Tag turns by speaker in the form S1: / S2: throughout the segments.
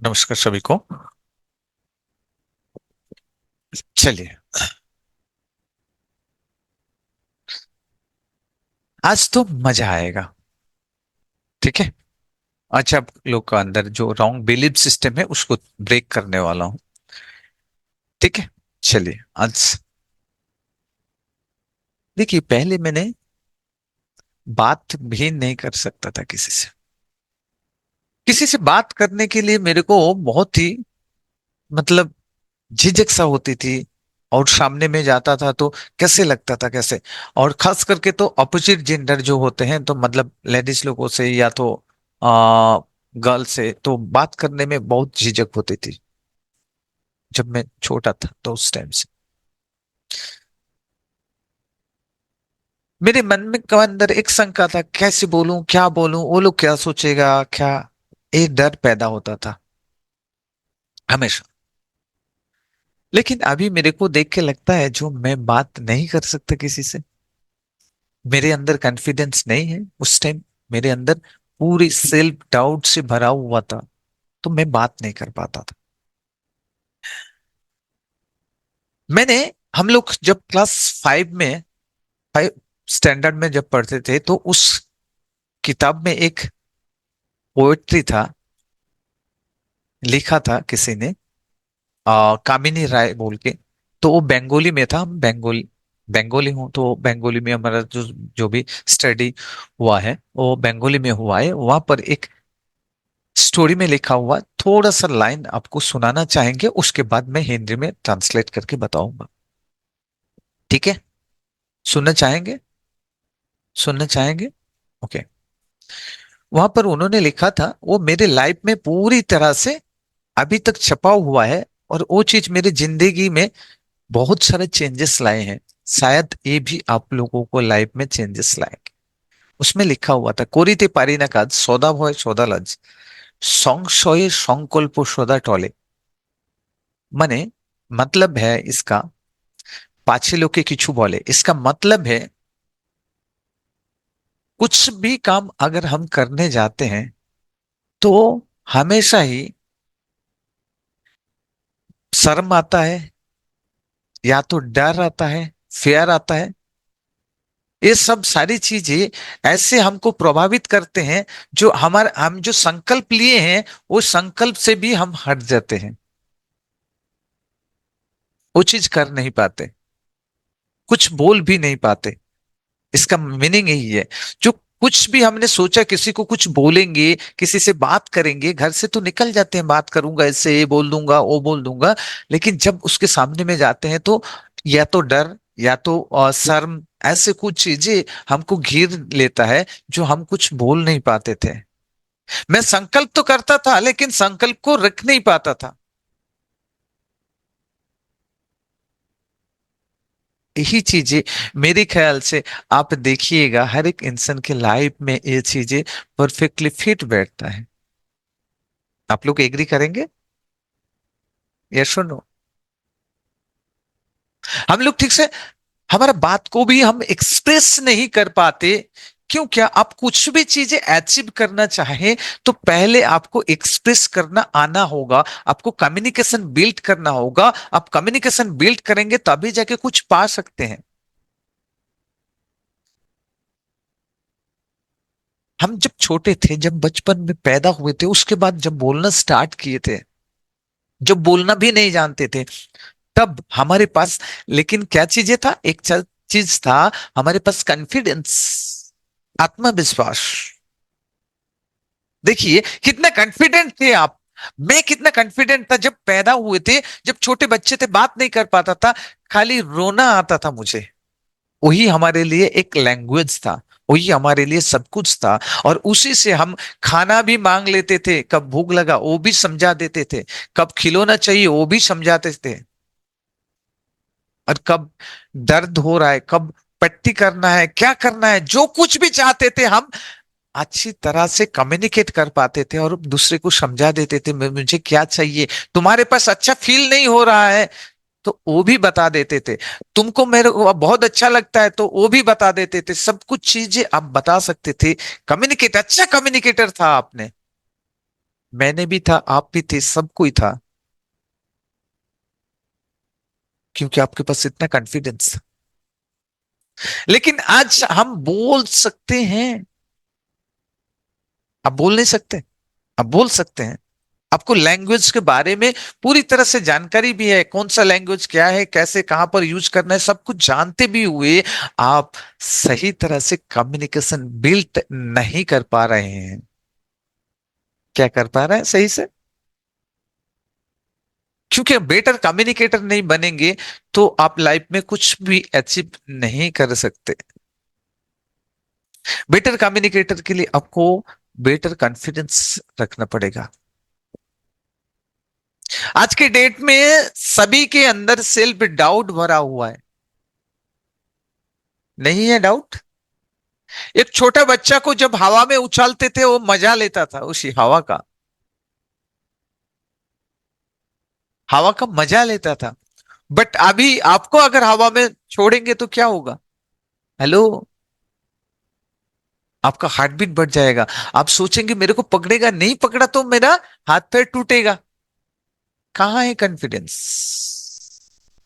S1: नमस्कार सभी को। चलिए, आज तो मजा आएगा। ठीक है। अच्छा, आप लोग का अंदर जो रॉन्ग बिलीफ सिस्टम है उसको ब्रेक करने वाला हूँ। ठीक है। चलिए आज देखिए, पहले मैंने बात भी नहीं कर सकता था किसी से। किसी से बात करने के लिए मेरे को बहुत ही मतलब झिझक सा होती थी। और सामने में जाता था तो कैसे लगता था, कैसे। और खास करके तो अपोजिट जेंडर जो होते हैं, तो मतलब लेडीज लोगों से या तो गर्ल से तो बात करने में बहुत झिझक होती थी। जब मैं छोटा था तो उस टाइम से मेरे मन में का अंदर एक शंका था, कैसे बोलूं, क्या बोलूं, वो लोग क्या सोचेगा, क्या। एक डर पैदा होता था हमेशा। लेकिन अभी मेरे को देख के लगता है, जो मैं बात नहीं कर सकता किसी से, मेरे अंदर कॉन्फिडेंस नहीं है उस टाइम। मेरे अंदर पूरी सेल्फ डाउट से भरा हुआ था, तो मैं बात नहीं कर पाता था। मैंने हम लोग जब क्लास 5 में, 5 स्टैंडर्ड में जब पढ़ते थे, तो उस किताब में एक पोएट्री था, लिखा था किसी ने, कामिनी राय बोल के। तो वो बंगाली में था। हम बंगाली बंगाली हूँ, तो बंगाली में हमारा जो जो भी स्टडी हुआ है वो बंगाली में हुआ है। वहां पर एक स्टोरी में लिखा हुआ थोड़ा सा लाइन आपको सुनाना चाहेंगे, उसके बाद मैं हिंदी में ट्रांसलेट करके बताऊंगा। ठीक है। सुनना चाहेंगे? सुनना चाहेंगे? ओके। वहां पर उन्होंने लिखा था, वो मेरे लाइफ में पूरी तरह से अभी तक छपा हुआ है। और वो चीज मेरी जिंदगी में बहुत सारे चेंजेस लाए हैं। शायद ये भी आप लोगों को लाइफ में चेंजेस लाएंगे। उसमें लिखा हुआ था, করিতে পারি না কাজ সদা ভয় সদা লাজ সংশয়ে সংকল্প সদা टले। माने मतलब है इसका, पाछे लोके किछु बोले, इसका मतलब है कुछ भी काम अगर हम करने जाते हैं तो हमेशा ही शर्म आता है, या तो डर आता है, फेयर आता है। ये सब सारी चीजें ऐसे हमको प्रभावित करते हैं, जो हम जो संकल्प लिए हैं, वो संकल्प से भी हम हट जाते हैं। वो चीज कर नहीं पाते, कुछ बोल भी नहीं पाते। इसका मीनिंग यही है। जो कुछ भी हमने सोचा, किसी को कुछ बोलेंगे, किसी से बात करेंगे, घर से तो निकल जाते हैं, बात करूंगा, ऐसे ये बोल दूंगा, वो बोल दूंगा। लेकिन जब उसके सामने में जाते हैं तो या तो डर, या तो शर्म, ऐसे कुछ चीजें हमको घेर लेता है, जो हम कुछ बोल नहीं पाते थे। मैं संकल्प तो करता था, लेकिन संकल्प को रख नहीं पाता था। यही चीजें मेरे ख्याल से आप देखिएगा, हर एक इंसान के लाइफ में ये चीजें परफेक्टली फिट बैठता है। आप लोग एग्री करेंगे? यस और नो? हम लोग ठीक से हमारा बात को भी हम एक्सप्रेस नहीं कर पाते। क्यों? क्या आप कुछ भी चीजें अचीव करना चाहें, तो पहले आपको एक्सप्रेस करना आना होगा, आपको कम्युनिकेशन बिल्ड करना होगा। आप कम्युनिकेशन बिल्ड करेंगे तभी जाके कुछ पा सकते हैं। हम जब छोटे थे, जब बचपन में पैदा हुए थे, उसके बाद जब बोलना स्टार्ट किए थे, जब बोलना भी नहीं जानते थे, तब हमारे पास, लेकिन क्या चीजें था, एक चीज था, हमारे पास कॉन्फिडेंस, आत्मविश्वास। देखिए कितना कॉन्फिडेंट थे आप। मैं कितना कॉन्फिडेंट था जब पैदा हुए थे। जब छोटे बच्चे थे, बात नहीं कर पाता था, खाली रोना आता था मुझे। वही हमारे लिए एक लैंग्वेज था, वही हमारे लिए सब कुछ था। और उसी से हम खाना भी मांग लेते थे, कब भूख लगा वो भी समझा देते थे, कब खिलौना चाहिए वो भी समझाते थे। और कब दर्द हो रहा है, कब पट्टी करना है, क्या करना है, जो कुछ भी चाहते थे हम अच्छी तरह से कम्युनिकेट कर पाते थे, और दूसरे को समझा देते थे, मुझे क्या चाहिए, तुम्हारे पास अच्छा फील नहीं हो रहा है तो वो भी बता देते थे, तुमको मेरे को बहुत अच्छा लगता है तो वो भी बता देते थे। सब कुछ चीजें आप बता सकते थे। कम्युनिकेट, अच्छा कम्युनिकेटर था आपने। मैंने भी था, आप भी थे, सब कोई था, क्योंकि आपके पास इतना कॉन्फिडेंस। लेकिन आज हम बोल सकते हैं, आप बोल नहीं सकते? आप बोल सकते हैं। आपको लैंग्वेज के बारे में पूरी तरह से जानकारी भी है, कौन सा लैंग्वेज क्या है, कैसे कहां पर यूज करना है, सब कुछ जानते भी हुए आप सही तरह से कम्युनिकेशन बिल्ड नहीं कर पा रहे हैं। क्या कर पा रहे हैं सही से? क्योंकि बेटर कम्युनिकेटर नहीं बनेंगे तो आप लाइफ में कुछ भी अचीव नहीं कर सकते। बेटर कम्युनिकेटर के लिए आपको बेटर कॉन्फिडेंस रखना पड़ेगा। आज के डेट में सभी के अंदर सेल्फ डाउट भरा हुआ है। नहीं है डाउट? एक छोटा बच्चा को जब हवा में उछालते थे वो मजा लेता था उसी हवा का, हवा का मजा लेता था। बट अभी आपको अगर हवा में छोड़ेंगे तो क्या होगा? हेलो? आपका हार्ट बीट बढ़ जाएगा। आप सोचेंगे मेरे को पकड़ेगा, नहीं पकड़ा तो मेरा हाथ पैर टूटेगा। कहां है कॉन्फिडेंस?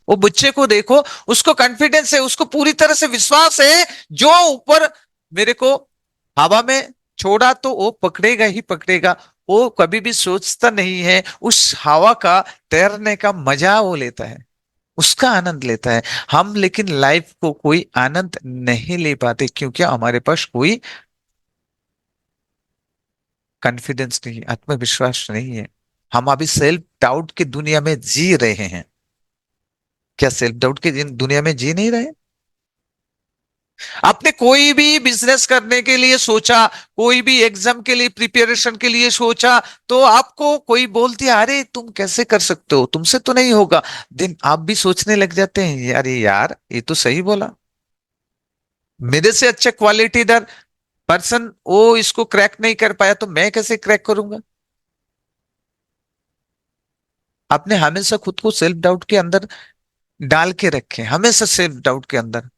S1: वो बच्चे को देखो, उसको कॉन्फिडेंस है, उसको पूरी तरह से विश्वास है, जो ऊपर मेरे को हवा में छोड़ा तो वो पकड़ेगा ही पकड़ेगा। वो कभी भी सोचता नहीं है उस हवा का, तैरने का मजा वो लेता है, उसका आनंद लेता है। हम लेकिन लाइफ को कोई आनंद नहीं ले पाते क्योंकि हमारे पास कोई कॉन्फिडेंस नहीं, आत्मविश्वास नहीं है। हम अभी सेल्फ डाउट की दुनिया में जी रहे हैं। क्या सेल्फ डाउट की दुनिया में जी नहीं रहे? आपने कोई भी बिजनेस करने के लिए सोचा, कोई भी एग्जाम के लिए प्रिपरेशन के लिए सोचा, तो आपको कोई बोलती है अरे तुम कैसे कर सकते हो, तुमसे तो नहीं होगा। दिन आप भी सोचने लग जाते हैं अरे यार ये तो सही बोला, मेरे से अच्छा क्वालिटीदार पर्सन वो इसको क्रैक नहीं कर पाया तो मैं कैसे क्रैक करूंगा? आपने हमेशा खुद को सेल्फ डाउट के अंदर डाल के रखे, हमेशा सेल्फ डाउट के अंदर।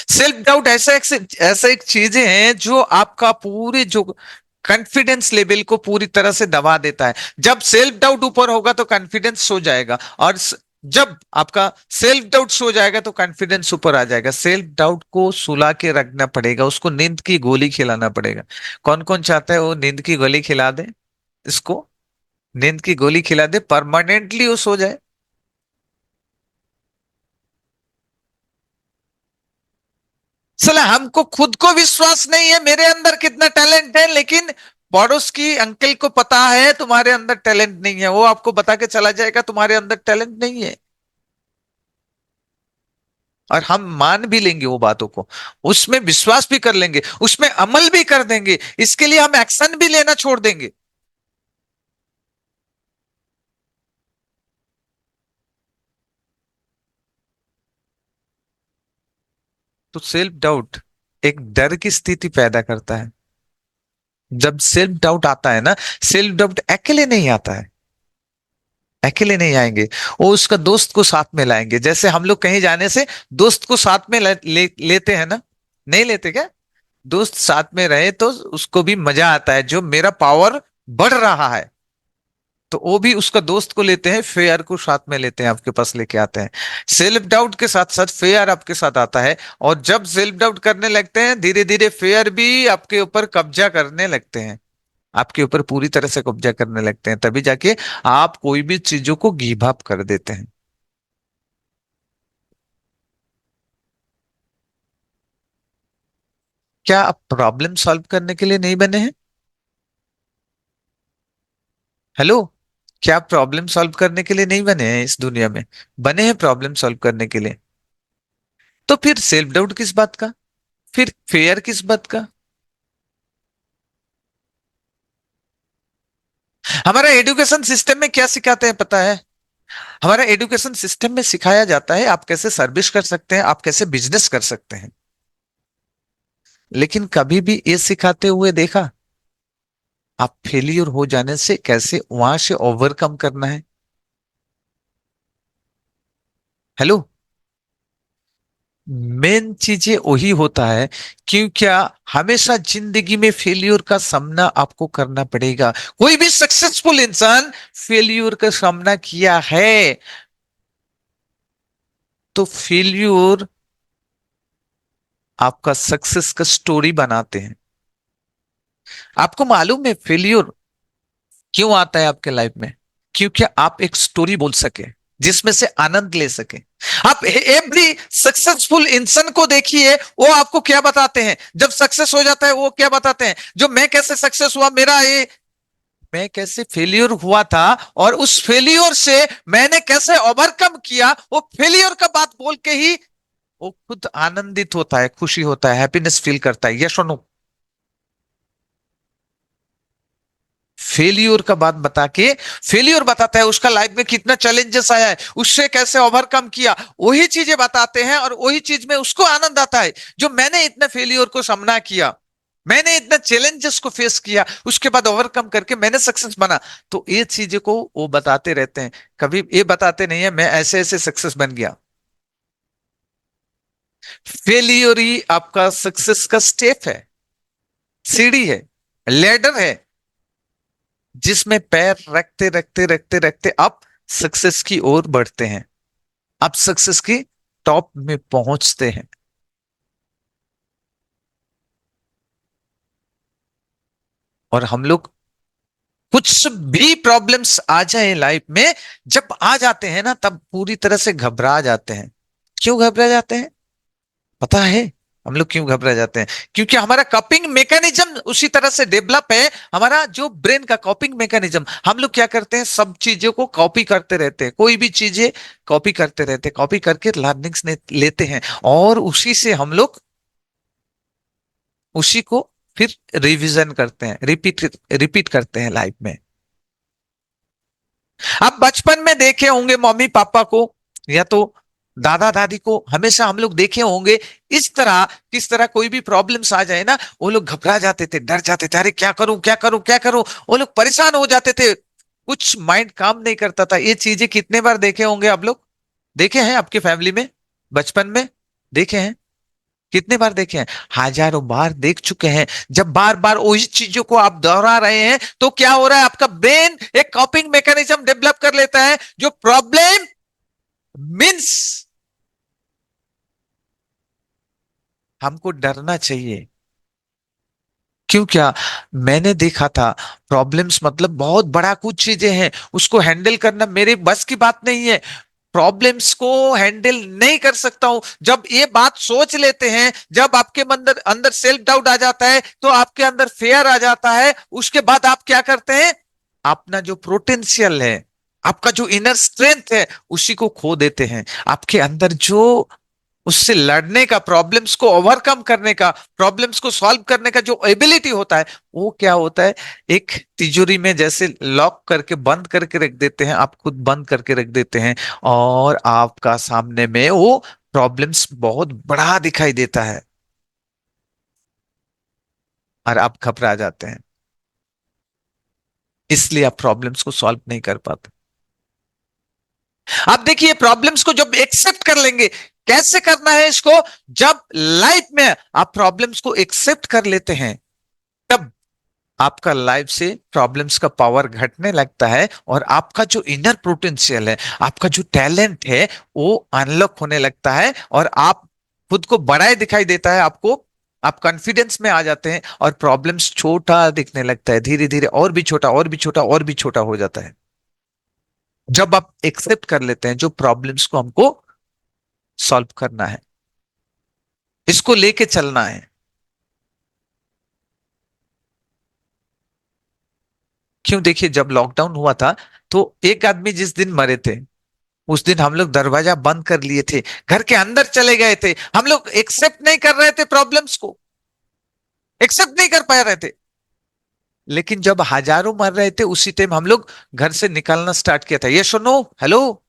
S1: सेल्फ डाउट ऐसा एक चीज है जो आपका पूरे जो कॉन्फिडेंस लेवल को पूरी तरह से दबा देता है। जब सेल्फ डाउट ऊपर होगा तो कॉन्फिडेंस सो जाएगा, और जब आपका सेल्फ डाउट सो जाएगा तो कॉन्फिडेंस ऊपर आ जाएगा। सेल्फ डाउट को सुला के रखना पड़ेगा, उसको नींद की गोली खिलाना पड़ेगा। कौन कौन चाहता है वो नींद की गोली खिला दे इसको? नींद की गोली खिला दे, परमानेंटली वो सो जाए। चला, हमको खुद को विश्वास नहीं है मेरे अंदर कितना टैलेंट है, लेकिन पड़ोस की अंकल को पता है तुम्हारे अंदर टैलेंट नहीं है, वो आपको बता के चला जाएगा तुम्हारे अंदर टैलेंट नहीं है। और हम मान भी लेंगे वो बातों को, उसमें विश्वास भी कर लेंगे, उसमें अमल भी कर देंगे, इसके लिए हम एक्शन भी लेना छोड़ देंगे। तो सेल्फ डाउट एक डर की स्थिति पैदा करता है। जब सेल्फ डाउट आता है ना, सेल्फ डाउट अकेले नहीं आता है, अकेले नहीं आएंगे, वो उसका दोस्त को साथ में लाएंगे। जैसे हम लोग कहीं जाने से दोस्त को साथ में लेते हैं ना, नहीं लेते क्या? दोस्त साथ में रहे तो उसको भी मजा आता है, जो मेरा पावर बढ़ रहा है तो वो भी उसका दोस्त को लेते हैं, फेयर को साथ में लेते हैं, आपके पास लेके आते हैं। सेल्फ डाउट के साथ साथ फेयर आपके साथ आता है, और जब सेल्फ डाउट करने लगते हैं धीरे धीरे फेयर भी आपके ऊपर कब्जा करने लगते हैं, आपके ऊपर पूरी तरह से कब्जा करने लगते हैं, तभी जाके आप कोई भी चीजों को गिव अप कर देते हैं। क्या आप प्रॉब्लम सॉल्व करने के लिए नहीं बने हैं? हेलो? क्या आप प्रॉब्लम सॉल्व करने के लिए नहीं बने हैं इस दुनिया में? बने हैं प्रॉब्लम सॉल्व करने के लिए। तो फिर सेल्फ डाउट किस बात का, फिर फेयर किस बात का? हमारा एजुकेशन सिस्टम में क्या सिखाते हैं पता है? हमारा एजुकेशन सिस्टम में सिखाया जाता है आप कैसे सर्विस कर सकते हैं, आप कैसे बिजनेस कर सकते हैं। लेकिन कभी भी ये सिखाते हुए देखा आप फेलियर हो जाने से कैसे वहां से ओवरकम करना है? हेलो? मेन चीजें वही होता है। क्यों क्या, हमेशा जिंदगी में फेल्यूर का सामना आपको करना पड़ेगा। कोई भी सक्सेसफुल इंसान फेल्यूर का सामना किया है। तो फेल्यूर आपका सक्सेस का स्टोरी बनाते हैं। आपको मालूम है फेल्यूर क्यों आता है आपके लाइफ में? क्योंकि आप एक स्टोरी बोल सके, जिसमें से आनंद ले सके। आप एवरी सक्सेसफुल इंसान को देखिए, वो आपको क्या बताते हैं जब सक्सेस हो जाता है? वो क्या बताते हैं, जो मैं कैसे सक्सेस हुआ, मेरा ये मैं कैसे फेलियर हुआ था, और उस फेलियर से मैंने कैसे ओवरकम किया, वो फेलियर का बात बोल के ही वो खुद आनंदित होता है, खुशी होता है, हैप्पीनेस फील करता है। यस और नो? फेलियर का बात बता के, फेलियर बताता है उसका लाइफ में कितना चैलेंजेस आया है, उससे कैसे ओवरकम किया, वही चीजें बताते हैं, और वही चीज में उसको आनंद आता है, जो मैंने इतने फेलियर को सामना किया, मैंने इतना चैलेंजेस को फेस किया, उसके बाद ओवरकम करके मैंने सक्सेस बना। तो ये चीजें को वो बताते रहते हैं, कभी ये बताते नहीं है मैं ऐसे ऐसे सक्सेस बन गया। फेलियर ही आपका सक्सेस का स्टेप है, सीढ़ी है, लेडर है, जिसमें पैर रखते रखते रखते रखते आप सक्सेस की ओर बढ़ते हैं, आप सक्सेस की टॉप में पहुंचते हैं। और हम लोग, कुछ भी प्रॉब्लम्स आ जाए लाइफ में, जब आ जाते हैं ना तब पूरी तरह से घबरा जाते हैं। क्यों घबरा जाते हैं पता है? हम लोग क्यों घबरा जाते हैं? क्योंकि हमारा कॉपिंग मैकेनिज्म उसी तरह से डेवलप है। हमारा जो ब्रेन का कॉपिंग मैकेनिज्म, हम लोग क्या करते हैं, सब चीजों को कॉपी करते रहते हैं, कोई भी चीजें कॉपी करते रहते हैं, कॉपी करके लर्निंग्स लेते हैं, और उसी से हम लोग उसी को फिर रिवीजन करते हैं, रिपीट रिपीट करते हैं लाइफ में। आप बचपन में देखे होंगे मम्मी पापा को, या तो दादा दादी को, हमेशा हम लोग देखे होंगे इस तरह, किस तरह कोई भी प्रॉब्लम्स आ जाए ना, वो लोग घबरा जाते थे, डर जाते थे, अरे क्या करूं क्या करूं क्या करूं, वो लोग परेशान हो जाते थे, कुछ माइंड काम नहीं करता था। ये चीजें कितने बार देखे होंगे आप लोग? देखे हैं आपकी फैमिली में, बचपन में देखे हैं? कितने बार देखे हैं? हजारों बार देख चुके हैं। जब बार बार वही चीजों को आप दोहरा रहे हैं, तो क्या हो रहा है, आपका ब्रेन एक कॉपिंग मैकेनिज्म डेवलप कर लेता है, जो प्रॉब्लम मीन्स हमको डरना चाहिए। क्यों क्या, मैंने देखा था, प्रॉब्लम्स मतलब बहुत बड़ा कुछ चीजें हैं, उसको हैंडल करना मेरे बस की बात नहीं है। प्रॉब्लम्स को हैंडल नहीं कर सकता हूं, जब ये बात सोच लेते हैं, जब आपके अंदर अंदर सेल्फ डाउट आ जाता है, तो आपके अंदर फेयर आ जाता है, उसके बाद आप क्या करते हैं, अपना जो पोटेंशियल है, आपका जो इनर स्ट्रेंथ है, उसी को खो देते हैं। आपके अंदर जो उससे लड़ने का, प्रॉब्लम्स को ओवरकम करने का, प्रॉब्लम्स को सॉल्व करने का जो एबिलिटी होता है, वो क्या होता है, एक तिजोरी में जैसे लॉक करके बंद करके रख देते हैं, आप खुद बंद करके रख देते हैं, और आपका सामने में वो प्रॉब्लम्स बहुत बड़ा दिखाई देता है, और आप घबरा जाते हैं, इसलिए आप प्रॉब्लम्स को सॉल्व नहीं कर पाते। आप देखिए, प्रॉब्लम्स को जब एक्सेप्ट कर लेंगे, कैसे करना है इसको, जब लाइफ में आप प्रॉब्लम्स को एक्सेप्ट कर लेते हैं, तब आपका लाइफ से प्रॉब्लम्स का पावर घटने लगता है, और आपका जो इनर पोटेंशियल है, आपका जो टैलेंट है, वो अनलॉक होने लगता है, और आप खुद को बड़ा ही दिखाई देता है आपको, आप कॉन्फिडेंस में आ जाते हैं, और प्रॉब्लम्स छोटा दिखने लगता है, धीरे धीरे और भी छोटा और भी छोटा और भी छोटा हो जाता है, जब आप एक्सेप्ट कर लेते हैं जो प्रॉब्लम्स को हमको सॉल्व करना है, इसको लेके चलना है। क्यों, देखिए जब लॉकडाउन हुआ था, तो एक आदमी जिस दिन मरे थे, उस दिन हम लोग दरवाजा बंद कर लिए थे, घर के अंदर चले गए थे, हम लोग एक्सेप्ट नहीं कर रहे थे प्रॉब्लम्स को, एक्सेप्ट नहीं कर पा रहे थे। लेकिन जब हजारों मर रहे थे, उसी टाइम हम लोग घर से निकलना स्टार्ट किया था। ये सुनो, हेलो,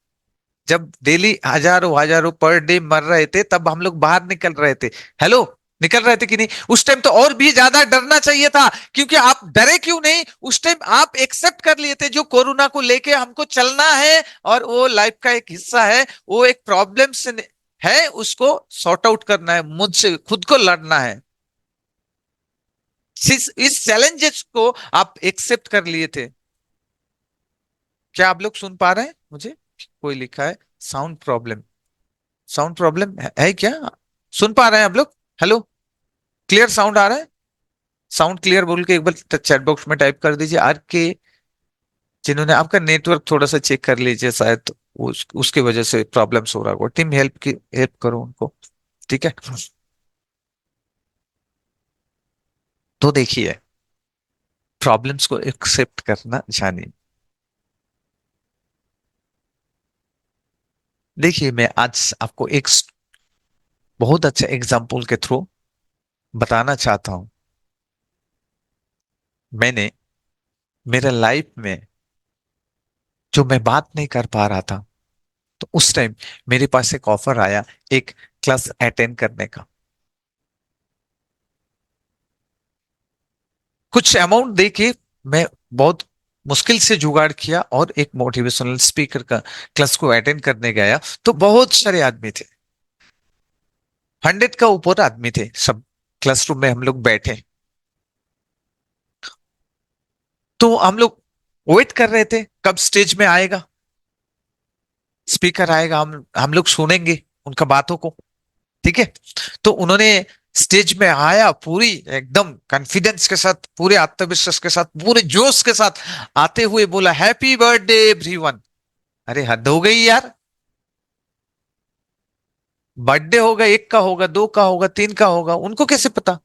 S1: जब डेली हजारों हजारों पर डे मर रहे थे, तब हम लोग बाहर निकल रहे थे। हेलो, निकल रहे थे कि नहीं? उस टाइम तो और भी ज्यादा डरना चाहिए था, क्योंकि आप डरे क्यों नहीं? उस टाइम आप एक्सेप्ट कर लिए थे जो कोरोना को लेके हमको चलना है, और वो लाइफ का एक हिस्सा है, वो एक प्रॉब्लम से है उसको सॉर्ट आउट करना है, मुझसे खुद को लड़ना है। इस चैलेंजेस को आप एक्सेप्ट कर लिए थे। क्या आप लोग सुन पा रहे हैं मुझे? कोई लिखा है साउंड प्रॉब्लम। साउंड प्रॉब्लम है क्या? सुन पा रहे हैं आप लोग? हेलो, क्लियर साउंड आ रहा है? साउंड क्लियर बोल के एक बार चैट बॉक्स में टाइप कर दीजिए आर के। जिन्होंने आपका नेटवर्क थोड़ा सा चेक कर लीजिए, शायद उसके वजह से प्रॉब्लम्स हो रहा होगा। टीम हेल्प की हेल्प करो उनको, ठीक है? तो देखिए, प्रॉब्लम्स को एक्सेप्ट करना जानिए। देखिए, मैं आज आपको एक बहुत अच्छा एग्जाम्पल के थ्रू बताना चाहता हूं। मैंने मेरे लाइफ में जो मैं बात नहीं कर पा रहा था, तो उस टाइम मेरे पास एक ऑफर आया, एक क्लास अटेंड करने का। कुछ अमाउंट देके मैं बहुत मुश्किल से जुगाड़ किया और एक मोटिवेशनल स्पीकर का क्लास को अटेंड करने गया। तो बहुत सारे आदमी थे, 100 का ऊपर आदमी थे सब। क्लासरूम में हम लोग बैठे, तो हम लोग वेट कर रहे थे कब स्टेज में आएगा, स्पीकर आएगा, हम लोग सुनेंगे उनका बातों को। ठीक है? तो उन्होंने स्टेज में आया, पूरी एकदम कॉन्फिडेंस के साथ, पूरे आत्मविश्वास के साथ, पूरे जोश के साथ आते हुए बोला, हैप्पी बर्थडे एवरीवन। अरे हद हो गई यार! बर्थडे होगा, एक का होगा, दो का होगा, तीन का होगा, उनको कैसे पता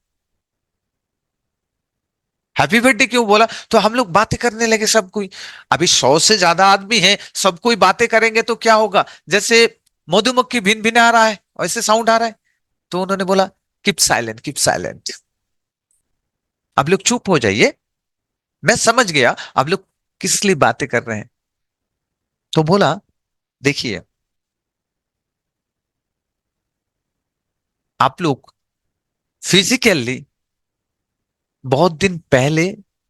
S1: हैप्पी बर्थडे क्यों बोला? तो हम लोग बातें करने लगे सब कोई। अभी 100 से ज्यादा आदमी हैं, सब कोई बातें करेंगे तो क्या होगा? जैसे मधुमक्खी भिन भिन आ रहा है, वैसे साउंड आ रहा है। तो उन्होंने बोला, कीप साइलेंट, कीप साइलेंट, आप लोग चुप हो जाइए। मैं समझ गया आप लोग किस लिए बातें कर रहे हैं। तो बोला, देखिए, आप लोग फिजिकली बहुत दिन पहले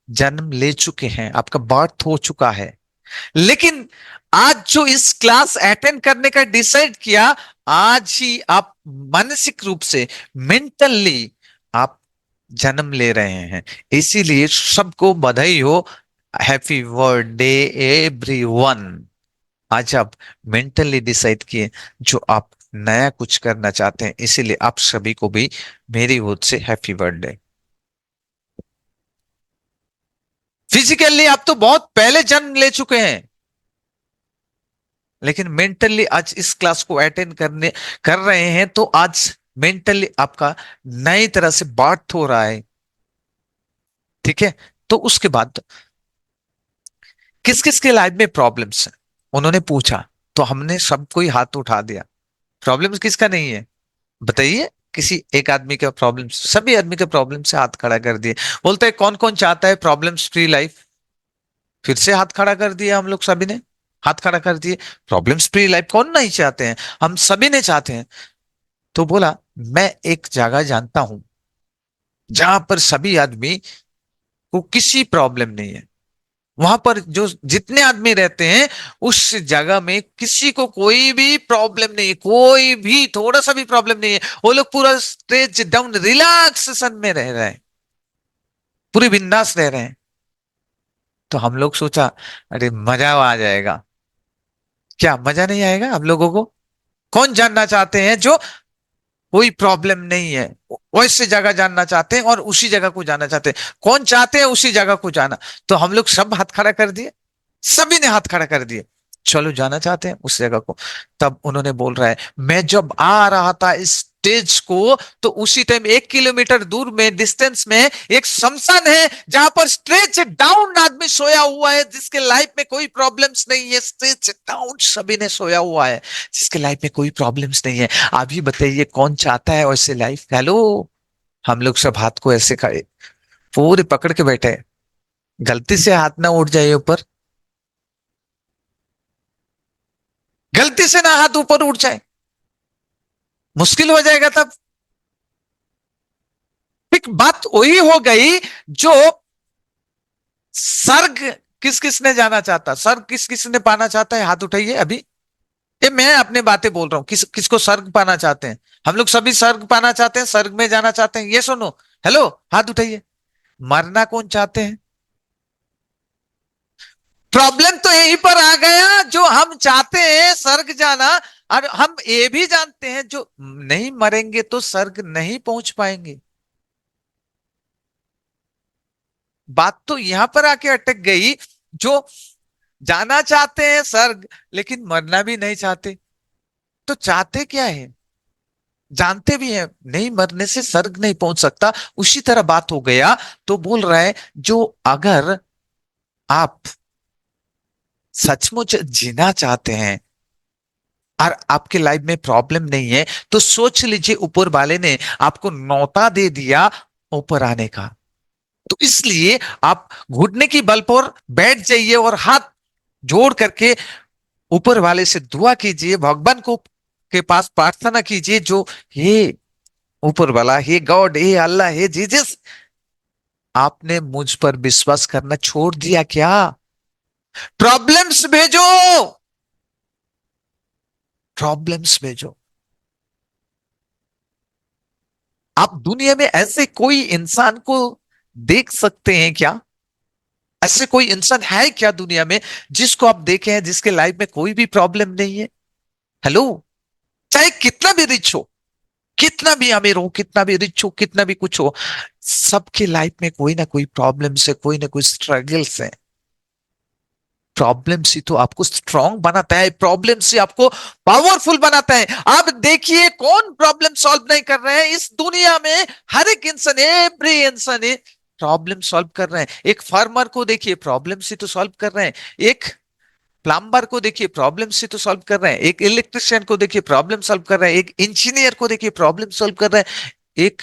S1: जन्म ले चुके हैं, आपका बर्थ हो चुका है, लेकिन आज जो इस क्लास अटेंड करने का डिसाइड किया, आज ही आप मानसिक रूप से, मेंटली आप जन्म ले रहे हैं। इसीलिए सबको बधाई हो, हैप्पी बर्थडे एवरीवन। आज आप मेंटली डिसाइड किए जो आप नया कुछ करना चाहते हैं, इसीलिए आप सभी को भी मेरी ओर से हैप्पी बर्थडे। फिजिकली आप तो बहुत पहले जन्म ले चुके हैं, लेकिन मेंटली आज इस क्लास को अटेंड करने कर रहे हैं, तो आज मेंटली आपका नई तरह से बात हो रहा है। ठीक है? तो उसके बाद किस किस के लाइफ में प्रॉब्लम्स हैं, उन्होंने पूछा, तो हमने सबको ही हाथ उठा दिया। प्रॉब्लम्स किसका नहीं है बताइए? किसी एक आदमी का प्रॉब्लम, सभी आदमी के प्रॉब्लम से हाथ खड़ा कर दिए। बोलते हैं, कौन कौन चाहता है प्रॉब्लम्स फ्री लाइफ? फिर से हाथ खड़ा कर दिया, हम लोग सभी ने हाथ खड़ा कर दिए। प्रॉब्लम्स फ्री लाइफ कौन नहीं चाहते हैं? हम सभी ने चाहते हैं। तो बोला, मैं एक जगह जानता हूं जहां पर सभी आदमी को किसी प्रॉब्लम नहीं है। वहां पर जो जितने आदमी रहते हैं, उस जगह में किसी को कोई भी प्रॉब्लम नहीं है, कोई भी थोड़ा सा भी प्रॉब्लम नहीं है। वो लोग पूरा स्ट्रेच डाउन रिलैक्सेशन में रह रहे हैं, पूरी बिंदास रह रहे हैं। तो हम लोग सोचा, अरे मजा आ जाएगा। क्या मजा नहीं आएगा हम लोगों को? कौन जानना चाहते हैं जो कोई प्रॉब्लम नहीं है, वैसे जगह जानना चाहते हैं और उसी जगह को जाना चाहते हैं। कौन चाहते हैं उसी जगह को जाना? तो हम लोग सब हाथ खड़ा कर दिए, सभी ने हाथ खड़ा कर दिए, चलो जाना चाहते हैं उस जगह को। तब उन्होंने बोल रहा है, मैं जब आ रहा था इस स्टेज को, तो उसी टाइम 1 किलोमीटर दूर में डिस्टेंस में एक शमशान है, जहां पर स्ट्रेच डाउन आदमी सोया हुआ है, जिसके लाइफ में कोई प्रॉब्लम्स नहीं है। स्ट्रेच डाउन सभी ने सोया हुआ है, जिसके लाइफ में कोई प्रॉब्लम्स नहीं है। अभी बताइए कौन चाहता है वैसे लाइफ? हेलो, हम लोग सब हाथ को ऐसे खड़े पूरे पकड़ के बैठे हैं। गलती से हाथ ना उठ जाए ऊपर, गलती से ना हाथ ऊपर उठ जाए, मुश्किल हो जाएगा तब। एक बात वही हो गई जो स्वर्ग किस किस ने जाना चाहता, स्वर्ग किस किस ने पाना चाहता है? हाथ उठाइए अभी। ये मैं अपने बातें बोल रहा हूँ, किसको स्वर्ग पाना चाहते हैं? हम लोग सभी स्वर्ग पाना चाहते हैं, स्वर्ग में जाना चाहते हैं, ये सुनो। हेलो, हाथ उठाइए। मरना कौन चाहते हैं? प्रॉब्लम तो यहीं पर आ गया, जो हम चाहते हैं स्वर्ग जाना, और हम ये भी जानते हैं जो नहीं मरेंगे तो स्वर्ग नहीं पहुंच पाएंगे। बात तो यहां पर आके अटक गई। जो जाना चाहते हैं स्वर्ग, लेकिन मरना भी नहीं चाहते, तो चाहते क्या है? जानते भी हैं नहीं मरने से स्वर्ग नहीं पहुंच सकता। उसी तरह बात हो गया। तो बोल रहा है, जो अगर आप सचमुच जीना चाहते हैं और आपके लाइफ में प्रॉब्लम नहीं है, तो सोच लीजिए ऊपर वाले ने आपको न्योता दे दिया ऊपर आने का। तो इसलिए आप घुटने की बल पर बैठ जाइए और हाथ जोड़ करके ऊपर वाले से दुआ कीजिए, भगवान को के पास प्रार्थना कीजिए, जो हे ऊपर वाला, हे गॉड, हे अल्लाह, हे जीसस, आपने मुझ पर विश्वास करना छोड़ दिया क्या? प्रॉब्लम्स भेजो, प्रॉब्लम्स भेजो। आप दुनिया में ऐसे कोई इंसान को देख सकते हैं क्या? ऐसे कोई इंसान है क्या दुनिया में जिसको आप देखे हैं जिसके लाइफ में कोई भी प्रॉब्लम नहीं है? हेलो, चाहे कितना भी रिच हो, कितना भी अमीर हो, कितना भी रिच हो, कितना भी कुछ हो, सबके लाइफ में कोई ना कोई प्रॉब्लम से, कोई ना कोई स्ट्रगल्स है। प्रॉब्लम से तो आपको स्ट्रांग बनाता है, प्रॉब्लम से आपको पावरफुल बनाता है। आप देखिए कौन प्रॉब्लम सॉल्व नहीं कर रहे हैं इस दुनिया में? हर एक इंसान, एवरी इंसान प्रॉब्लम सॉल्व कर रहे हैं। एक फार्मर को देखिए, प्रॉब्लम से तो सॉल्व कर रहे हैं। एक प्लम्बर को देखिए, प्रॉब्लम से तो सॉल्व कर रहे हैं। एक इलेक्ट्रिशियन को देखिए, प्रॉब्लम सॉल्व कर रहे हैं। एक इंजीनियर को देखिए, प्रॉब्लम सॉल्व कर रहे हैं। एक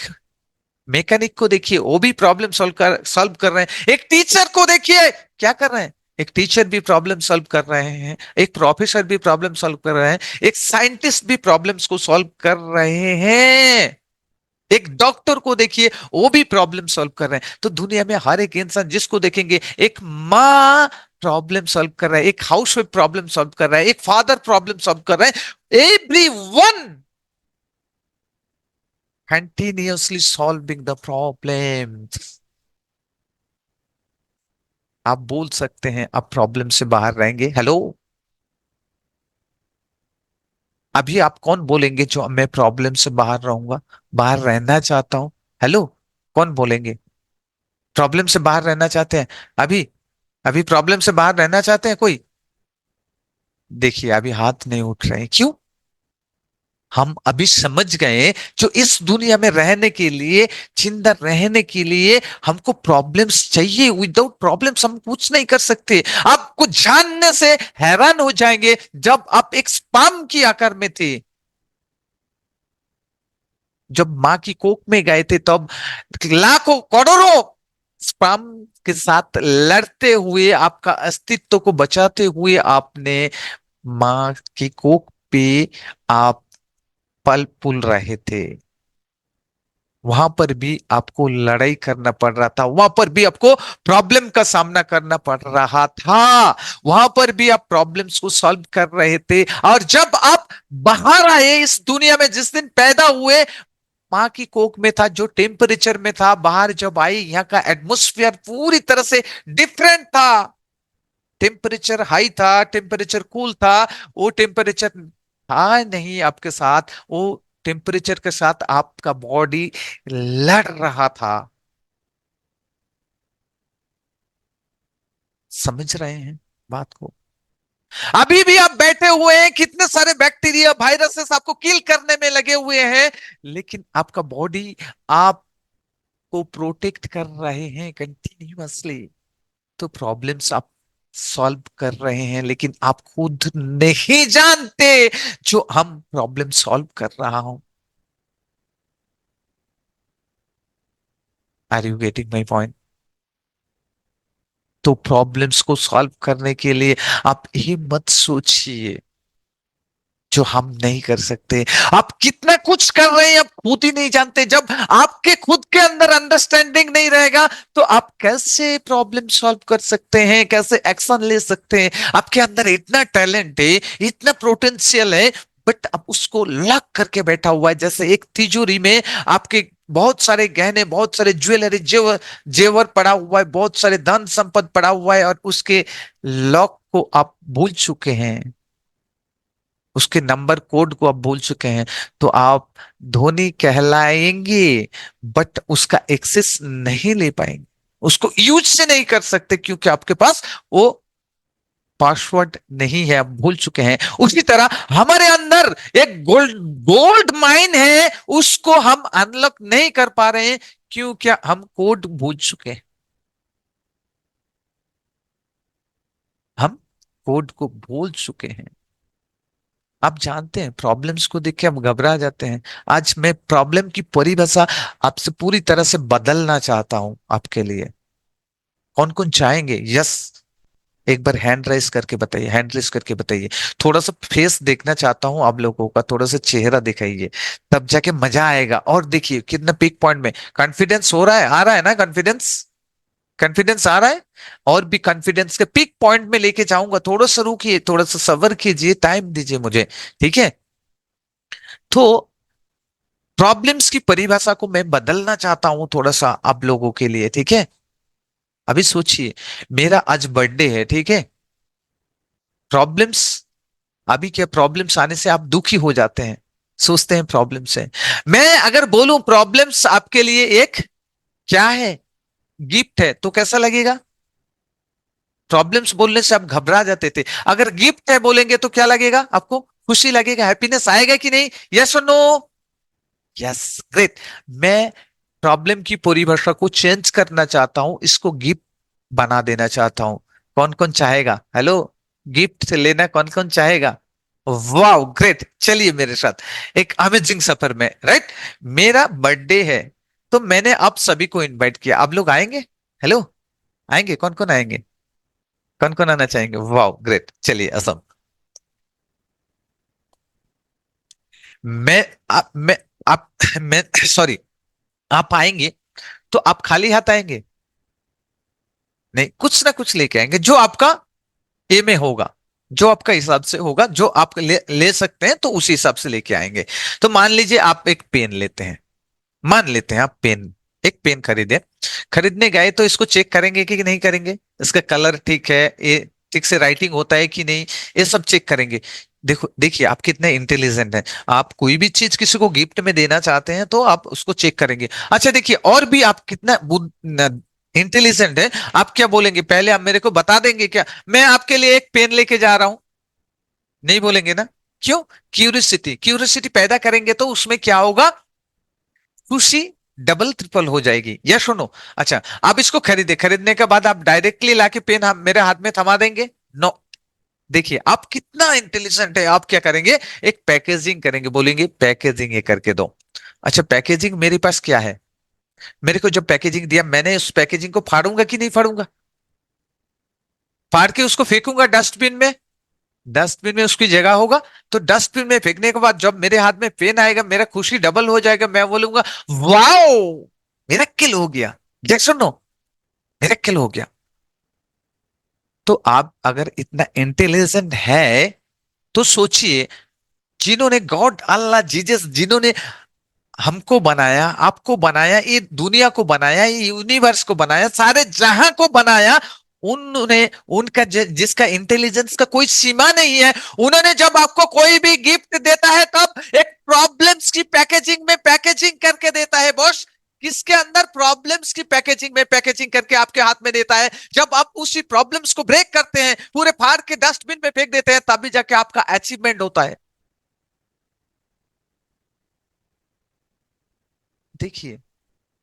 S1: मैकेनिक को देखिए, वो भी प्रॉब्लम सॉल्व कर रहे हैं। एक टीचर को देखिए, क्या कर रहे हैं? एक टीचर भी प्रॉब्लम सॉल्व कर रहे हैं। एक प्रोफेसर भी प्रॉब्लम सॉल्व कर रहे हैं। एक साइंटिस्ट भी प्रॉब्लम्स को सॉल्व कर रहे हैं। एक डॉक्टर को देखिए, वो भी प्रॉब्लम सॉल्व कर रहे हैं। तो दुनिया में हर एक इंसान जिसको देखेंगे, एक माँ प्रॉब्लम सॉल्व कर रहा है, एक हाउस वाइफ प्रॉब्लम सॉल्व कर रहा है, एक फादर प्रॉब्लम सॉल्व कर रहा है। Every one continuously solving the problem. आप बोल सकते हैं आप प्रॉब्लम से बाहर रहेंगे? हेलो, अभी आप कौन बोलेंगे जो मैं प्रॉब्लम से बाहर रहूंगा, बाहर रहना चाहता हूं? हेलो, कौन बोलेंगे प्रॉब्लम से बाहर रहना चाहते हैं? अभी, अभी प्रॉब्लम से बाहर रहना चाहते हैं कोई? देखिए अभी हाथ नहीं उठ रहे हैं, क्यों? हम अभी समझ गए, जो इस दुनिया में रहने के लिए, जिंदा रहने के लिए हमको प्रॉब्लम्स चाहिए। विदाउट प्रॉब्लम्स हम कुछ नहीं कर सकते। आपको जानने से हैरान हो जाएंगे, जब आप एक स्पर्म की आकार में थे, जब मां की कोख में गए थे, तब लाखों करोड़ों स्पर्म के साथ लड़ते हुए, आपका अस्तित्व को बचाते हुए, आपने मां की कोख पे आप पल पुल रहे थे। वहां पर भी आपको लड़ाई करना पड़ रहा था, वहां पर भी आपको प्रॉब्लम का सामना करना पड़ रहा था, वहां पर भी आप प्रॉब्लम्स को सॉल्व कर रहे थे। और जब आप बाहर आए इस दुनिया में, जिस दिन पैदा हुए, माँ की कोख में था, जो टेम्परेचर में था, बाहर जब आई, यहाँ का एटमोस्फियर पूरी तरह से डिफरेंट था। टेम्परेचर हाई था, टेम्परेचर कूल था। वो टेम्परेचर था नहीं आपके साथ, वो टेम्परेचर के साथ आपका बॉडी लड़ रहा था। समझ रहे हैं बात को? अभी भी आप बैठे हुए हैं, कितने सारे बैक्टीरिया, वायरसेस आपको किल करने में लगे हुए हैं, लेकिन आपका बॉडी आपको प्रोटेक्ट कर रहे हैं कंटिन्यूअसली। तो प्रॉब्लम्स आप सॉल्व कर रहे हैं, लेकिन आप खुद नहीं जानते जो हम प्रॉब्लम सॉल्व कर रहा हूं। Are you getting my point? तो प्रॉब्लम्स को सॉल्व करने के लिए आप ये मत सोचिए जो हम नहीं कर सकते। आप कितना कुछ कर रहे हैं आप खुद ही नहीं जानते। जब आपके खुद के अंदर अंडरस्टैंडिंग नहीं रहेगा तो आप कैसे प्रॉब्लम सॉल्व कर सकते हैं, कैसे एक्शन ले सकते हैं। आपके अंदर इतना टैलेंट है, इतना पोटेंशियल है, बट अब उसको लॉक करके बैठा हुआ है। जैसे एक तिजोरी में आपके बहुत सारे गहने, बहुत सारे ज्वेलरी, जेवर जेवर पड़ा हुआ है, बहुत सारे धन संपद पड़ा हुआ है, और उसके लॉक को आप भूल चुके हैं, उसके नंबर कोड को आप भूल चुके हैं। तो आप धोनी कहलाएंगे, बट उसका एक्सेस नहीं ले पाएंगे, उसको यूज से नहीं कर सकते, क्योंकि आपके पास वो पासवर्ड नहीं है, आप भूल चुके हैं। उसी तरह हमारे अंदर एक गोल्ड गोल्ड माइन है, उसको हम अनलॉक नहीं कर पा रहे हैं, क्यों? क्या हम कोड भूल चुके हैं? हम कोड को भूल चुके हैं। आप जानते हैं, प्रॉब्लम्स को देख के हम घबरा जाते हैं। आज मैं प्रॉब्लम की परिभाषा आपसे पूरी तरह से बदलना चाहता हूं आपके लिए। कौन कौन चाहेंगे? यस, एक बार हैंड राइज करके बताइए, हैंड रेज करके बताइए। थोड़ा सा फेस देखना चाहता हूं आप लोगों का, थोड़ा सा चेहरा दिखाइए, तब जाके मजा आएगा। और देखिए कितना पीक पॉइंट में कॉन्फिडेंस हो रहा है, आ रहा है ना कॉन्फिडेंस? कॉन्फिडेंस आ रहा है। और भी कॉन्फिडेंस के पीक पॉइंट में लेके जाऊंगा। थोड़ा सा रुकिए, थोड़ा सा सब्र कीजिए, टाइम दीजिए मुझे, ठीक है? तो प्रॉब्लम्स की परिभाषा को मैं बदलना चाहता हूं थोड़ा सा आप लोगों के लिए, ठीक है? अभी सोचिए, मेरा आज बर्थडे है, ठीक है? प्रॉब्लम्स, अभी क्या प्रॉब्लम्स आने से आप दुखी हो जाते हैं, सोचते हैं प्रॉब्लम्स है। मैं अगर बोलूं प्रॉब्लम्स आपके लिए एक क्या है, गिफ्ट है, तो कैसा लगेगा? प्रॉब्लम्स बोलने से आप घबरा जाते थे, अगर गिफ्ट है बोलेंगे तो क्या लगेगा आपको? खुशी लगेगा, हैप्पीनेस आएगा कि नहीं? यस और नो? Yes, great. मैं प्रॉब्लम की परिभाषा को चेंज करना चाहता हूं, इसको गिफ्ट बना देना चाहता हूं। कौन कौन चाहेगा? हेलो, गिफ्ट से लेना कौन कौन चाहेगा? वाह, ग्रेट, चलिए मेरे साथ एक अमेजिंग सफर में, राइट? मेरा बर्थडे है, तो मैंने आप सभी को इनवाइट किया, आप लोग आएंगे? हेलो, आएंगे? कौन कौन आएंगे? कौन कौन आना चाहेंगे? वाह, ग्रेट, चलिए असम। मैं मैं आप मैं सॉरी, आप आएंगे तो आप खाली हाथ आएंगे? नहीं, कुछ ना कुछ लेके आएंगे, जो आपका ए में होगा, जो आपका हिसाब से होगा, जो आप ले सकते हैं, तो उसी हिसाब से लेके आएंगे। तो मान लीजिए आप एक पेन लेते हैं, मान लेते हैं आप पेन, एक पेन खरीदे, खरीदने गए तो इसको चेक करेंगे कि नहीं करेंगे? इसका कलर ठीक है, ये ठीक से राइटिंग होता है कि नहीं, ये सब चेक करेंगे। देखो, देखिए आप कितने इंटेलिजेंट हैं। आप कोई भी चीज किसी को गिफ्ट में देना चाहते हैं तो आप उसको चेक करेंगे। अच्छा देखिए, और भी आप कितना इंटेलिजेंट है। आप क्या बोलेंगे? पहले आप मेरे को बता देंगे क्या, मैं आपके लिए एक पेन लेके जा रहा हूं? नहीं बोलेंगे ना? क्यों? क्यूरियोसिटी, क्यूरियोसिटी पैदा करेंगे तो उसमें क्या होगा? खुशी डबल ट्रिपल हो जाएगी, या सुनो। अच्छा, आप इसको खरीदे, खरीदने के बाद आप डायरेक्टली लाके पेन मेरे हाथ में थमा देंगे? नो। देखिए आप कितना इंटेलिजेंट है। आप क्या करेंगे? एक पैकेजिंग करेंगे, बोलेंगे पैकेजिंग ये करके दो। अच्छा, पैकेजिंग मेरे पास क्या है? मेरे को जब पैकेजिंग दिया, मैंने उस पैकेजिंग को फाड़ूंगा कि नहीं फाड़ूंगा? फाड़ के उसको फेंकूंगा डस्टबिन में। डस्टबिन में उसकी जगह होगा, तो डस्टबिन में फेंकने के बाद जब मेरे हाथ में पेन आएगा, मेरा खुशी डबल हो जाएगा, मैं बोलूंगा वाओ, मिरेकल हो गया। जैक्सन नो, मिरेकल हो गया। तो आप अगर इतना इंटेलिजेंट है तो सोचिए, जिन्होंने गॉड, अल्लाह, जीसस, जिन्होंने हमको बनाया, आपको बनाया, ये दुनिया को बनाया, ये यूनिवर्स को बनाया, सारे जहां को बनाया, उन्होंने, उनका जिसका इंटेलिजेंस का कोई सीमा नहीं है, उन्होंने जब आपको कोई भी गिफ्ट देता है तब एक प्रॉब्लम्स की पैकेजिंग में पैकेजिंग करके देता है बॉस। किसके अंदर? प्रॉब्लम्स की पैकेजिंग में पैकेजिंग करके आपके हाथ में देता है। जब आप उसी प्रॉब्लम्स को ब्रेक करते हैं, पूरे फाड़ के डस्टबिन में फेंक देते हैं, तभी जाके आपका अचीवमेंट होता है। देखिए,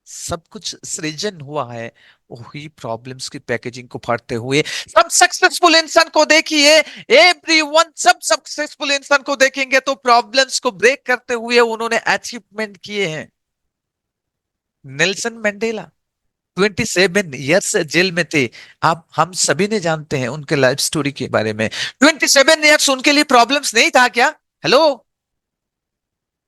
S1: सब कुछ सृजन हुआ है वही प्रॉब्लम्स की पैकेजिंग को फाड़ते हुए। सब सक्सेसफुल इंसान को देखिए, एवरीवन, सब सक्सेसफुल इंसान को देखेंगे तो प्रॉब्लम्स को ब्रेक करते हुए उन्होंने अचीवमेंट किए हैं। नेल्सन मंडेला 27 ईयर्स जेल में थे। आप, हम सभी ने जानते हैं उनके लाइफ स्टोरी के बारे में। 27 ईयर्स उनके लिए प्रॉब्लम्स नहीं था क्या? हेलो,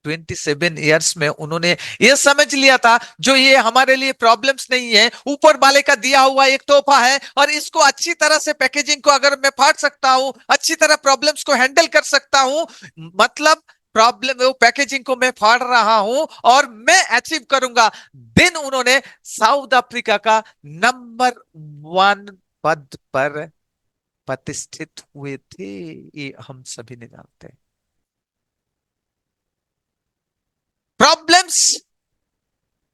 S1: 27 ईयर्स में उन्होंने ये समझ लिया था जो ये हमारे लिए प्रॉब्लम्स नहीं है, ऊपर वाले का दिया हुआ एक तोहफा है, और इसको अच्छी तरह से पैकेजिंग को अगर मैं फाड़ सकता हूं, अच्छी तरह प्रॉब्लम्स को हैंडल कर सकता हूं, मतलब प्रॉब्लम वो पैकेजिंग को मैं फाड़ रहा हूं और मैं अचीव करूंगा। दिन उन्होंने साउथ अफ्रीका का नंबर 1 पद पर प्रतिष्ठित हुए थे, ये हम सभी ने जानते हैं। प्रॉब्लम्स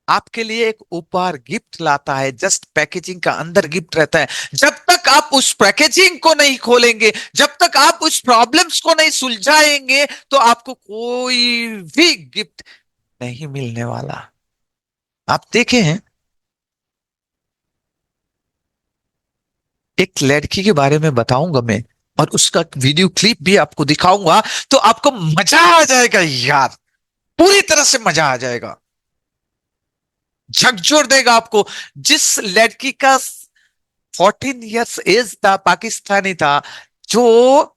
S1: आपके लिए एक उपहार गिफ्ट लाता है, जस्ट पैकेजिंग का अंदर गिफ्ट रहता है। जब तक आप उस पैकेजिंग को नहीं खोलेंगे, जब तक आप उस प्रॉब्लम्स को नहीं सुलझाएंगे, तो आपको कोई भी गिफ्ट नहीं मिलने वाला। आप देखे हैं, एक लड़की के बारे में बताऊंगा मैं, और उसका वीडियो क्लिप भी आपको दिखाऊंगा, तो आपको मजा आ जाएगा यार, पूरी तरह से मजा आ जाएगा, झकझोर देगा आपको। जिस लड़की का 14 इयर्स एज था, पाकिस्तानी था, जो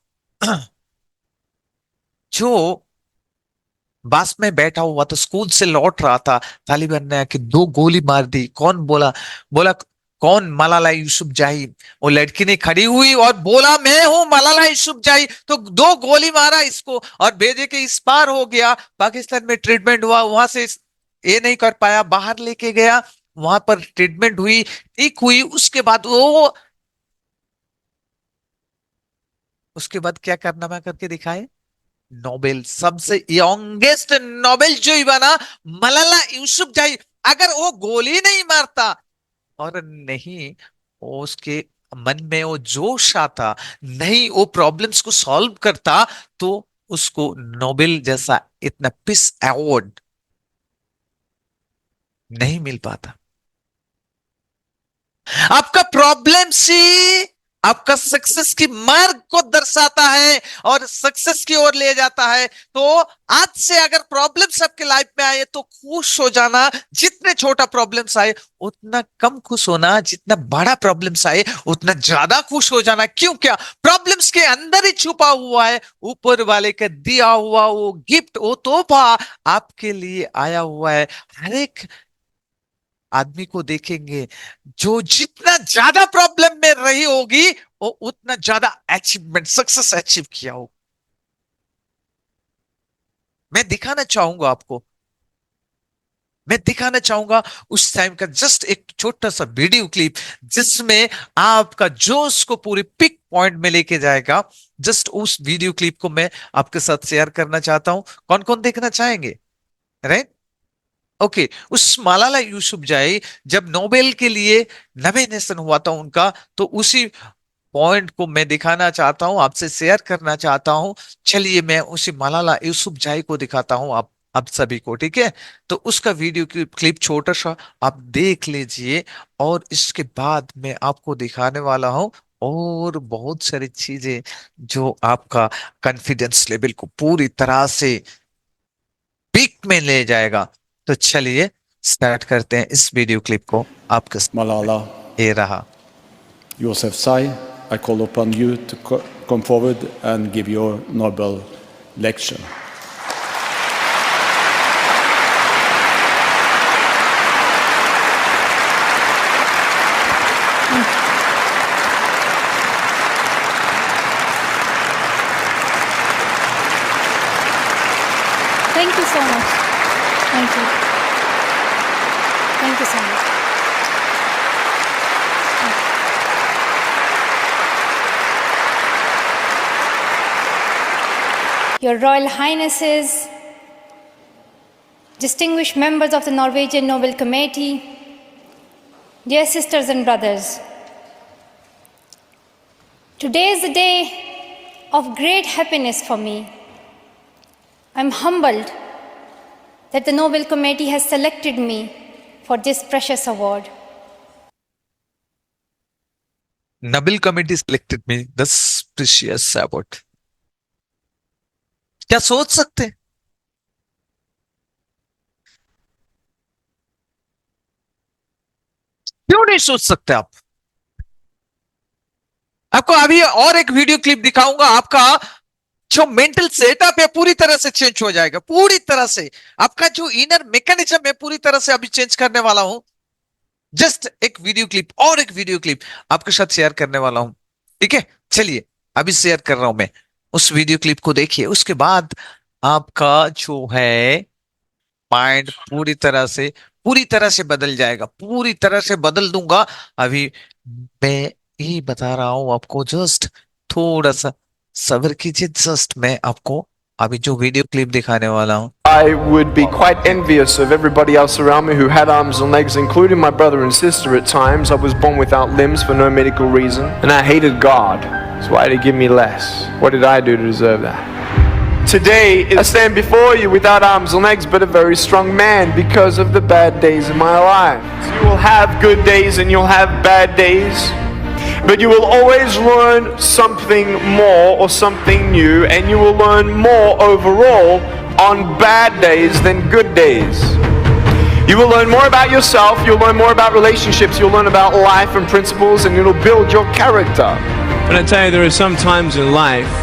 S1: जो बस में बैठा हुआ था, स्कूल से लौट रहा था, तालिबान ने आके 2 गोली मार दी। कौन बोला? बोला कौन? मलाला यूसुफजाई। वो लड़की ने खड़ी हुई और बोला मैं हूं मलाला यूसुफजाई, तो 2 गोली मारा इसको और भेजे के इस पार हो गया। पाकिस्तान में ट्रीटमेंट हुआ, वहां से ये नहीं कर पाया, बाहर लेके गया, वहां पर ट्रीटमेंट हुई, ठीक हुई। उसके बाद वो, उसके बाद क्या कारनामा करके दिखाए? नोबेल, सबसे यंगेस्ट नोबेल जो ही बना, मलाला यूसुफजाई। अगर वो गोली नहीं मारता और नहीं वो उसके मन में वो जोश आता, नहीं वो प्रॉब्लम्स को सॉल्व करता, तो उसको नोबेल जैसा इतना पीस अवार्ड नहीं मिल पाता। आपका प्रॉब्लम सी आपका सक्सेस की मार्ग को दर्शाता है और सक्सेस की ओर ले जाता है। तो आज से अगर प्रॉब्लम्स आपके लाइफ में आए तो खुश हो जाना, जितने छोटा प्रॉब्लम्स आए उतना कम खुश होना, जितना बड़ा प्रॉब्लम्स आए उतना ज्यादा खुश हो जाना। क्यों? क्या प्रॉब्लम्स के अंदर ही छुपा हुआ है ऊपर वाले का दिया हुआ वो गिफ्ट, वो तोहफा आपके लिए आया हुआ है। हर एक आदमी को देखेंगे जो जितना ज्यादा प्रॉब्लम में रही होगी, वो उतना ज्यादा अचीवमेंट, सक्सेस अचीव किया हो। मैं दिखाना चाहूंगा आपको, मैं दिखाना चाहूंगा उस टाइम का जस्ट एक छोटा सा वीडियो क्लिप, जिसमें आपका जोश को पूरे पिक पॉइंट में लेके जाएगा। जस्ट उस वीडियो क्लिप को मैं आपके साथ शेयर करना चाहता हूं। कौन कौन देखना चाहेंगे? Right, okay. उस मलाला यूसुफजाई जब नोबेल के लिए नॉमिनेशन हुआ था उनका, तो उसी पॉइंट को मैं दिखाना चाहता हूं, आपसे शेयर करना चाहता हूं। चलिए मैं उसी मलाला यूसुफजाई को दिखाता हूं आप सभी को, ठीक है? तो उसका वीडियो क्लिप छोटा सा आप देख लीजिए, और इसके बाद मैं आपको दिखाने वाला हूं और बहुत सारी चीजें जो आपका कॉन्फिडेंस लेवल को पूरी तरह से पीक में ले जाएगा। तो चलिए स्टार्ट करते हैं इस वीडियो क्लिप को आपके सामने।
S2: Malala
S1: ये रहा।
S2: Yousafzai, I call upon you to come forward and give your Nobel lecture.
S3: Thank you so much. Thank you. Thank you so much. Your Royal Highnesses, distinguished members of the Norwegian Nobel Committee, dear sisters and brothers, today is a day of great happiness for me. I'm humbled that the Nobel Committee has selected me for this precious award.
S1: Nobel committee selected me this precious award। क्या सोच सकते हैं? क्यों नहीं सोच सकते आप? आपको अभी और एक वीडियो क्लिप दिखाऊंगा, आपका जो मेंटल सेटअप है पूरी तरह से चेंज हो जाएगा, पूरी तरह से। आपका जो इनर मैकेनिज्म है पूरी तरह से अभी चेंज करने वाला हूं। जस्ट एक वीडियो क्लिप और एक वीडियो क्लिप आपके साथ शेयर करने वाला हूं, ठीक है? चलिए अभी शेयर कर रहा हूं मैं, उस वीडियो क्लिप को देखिए। उसके बाद आपका जो है माइंड पूरी तरह से बदल जाएगा, पूरी तरह से बदल दूंगा। अभी मैं ही बता रहा हूं आपको, जस्ट थोड़ा सा सब्र कीजिए। जस्ट मैं आपको अभी जो वीडियो क्लिप दिखाने वाला हूं।
S4: I would be quite envious of everybody else around me who had arms and legs, including my brother and sister at times. I was born without limbs for no medical reason, and I hated God. So why did He give me less? What did I do to deserve that? Today, I stand before you without arms and legs, but a very strong man because of the bad days of my life. You will have good days and you'll have bad days. But you will always learn something more or something new, and you will learn more overall on bad days than good days. You will learn more about yourself, you'll learn more about relationships, you'll learn about life and principles, and it'll build your character.
S5: But I tell you, there are some times in life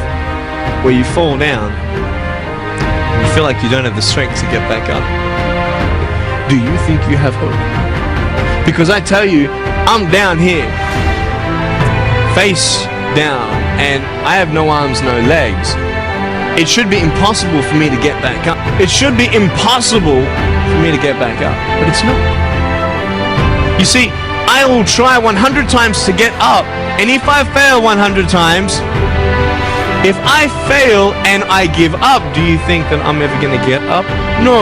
S5: where you fall down and you feel like you don't have the strength to get back up. Do you think you have hope? Because I tell you, I'm down here, face down, and I have no arms, no legs. It should be impossible for me to get back up. It should be impossible for me to get back up, but it's not. You see, I will try 100 times to get up, and if I fail 100 times, if I fail and I give up, do you think that I'm ever going to get up? No.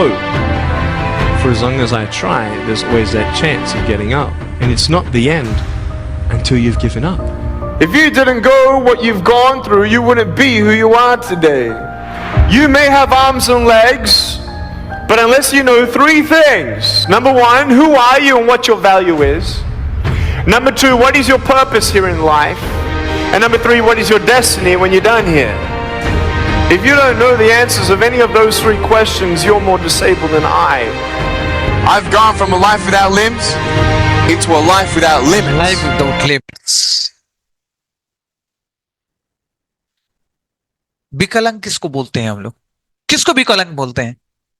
S5: For as long as I try, there's always that chance of getting up, and it's not the end until you've given up.
S4: If you didn't go what you've gone through, you wouldn't be who you are today. You may have arms and legs, but unless you know three things: number one, who are you and what your value is? Number two, what is your purpose here in life? And number three, what is your destiny when you're done here? If you don't know the answers of any of those three questions, you're more disabled than I. I've gone from a life without limbs into a life without limits.
S1: Life without limits. विकलांग किसको बोलते हैं हम लोग? किसको विकलांग बोलते हैं?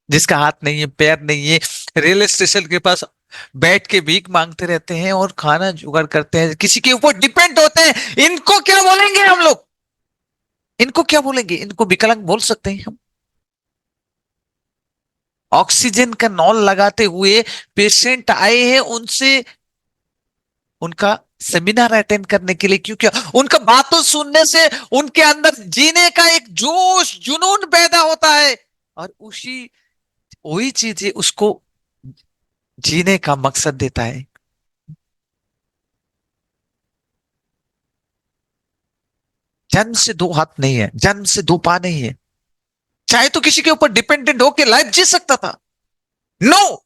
S1: जिसका हाथ नहीं है, पैर नहीं है, रेलवे स्टेशन के पास बैठ के भीख मांगते रहते हैं और खाना जुगाड़ करते हैं, किसी के ऊपर डिपेंड होते हैं। इनको क्या बोलेंगे हम लोग? इनको क्या बोलेंगे? इनको विकलांग बोल सकते हैं हम? ऑक्सीजन का नॉल लगाते हुए पेशेंट आए हैं, उनसे उनका सेमिनार अटेंड करने के लिए, क्योंकि उनका बातों सुनने से उनके अंदर जीने का एक जोश जुनून पैदा होता है, और वही चीजें उसको जीने का मकसद देता है। जन्म से दो हाथ नहीं है, जन्म से दो पांव नहीं है, चाहे तो किसी के ऊपर डिपेंडेंट होकर लाइफ जी सकता था। नो,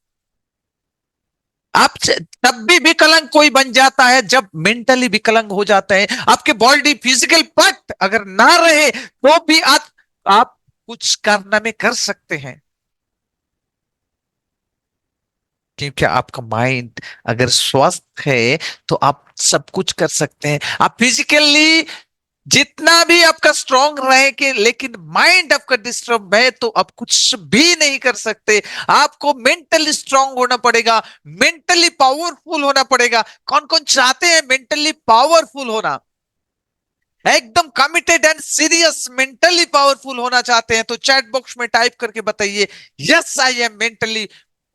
S1: आप तब भी विकलांग कोई बन जाता है जब मेंटली विकलांग हो जाता है। आपके बॉडी फिजिकल पार्ट अगर ना रहे तो भी आप कुछ करना में कर सकते हैं, क्योंकि आपका माइंड अगर स्वस्थ है तो आप सब कुछ कर सकते हैं। आप फिजिकली जितना भी आपका स्ट्रांग रहे कि, लेकिन माइंड आपका डिस्टर्ब है तो आप कुछ भी नहीं कर सकते। आपको मेंटली स्ट्रांग होना पड़ेगा, मेंटली पावरफुल होना पड़ेगा। कौन कौन चाहते हैं मेंटली पावरफुल होना? एकदम committed and serious mentally powerful होना चाहते हैं तो चैट बॉक्स में टाइप करके बताइए, yes I am mentally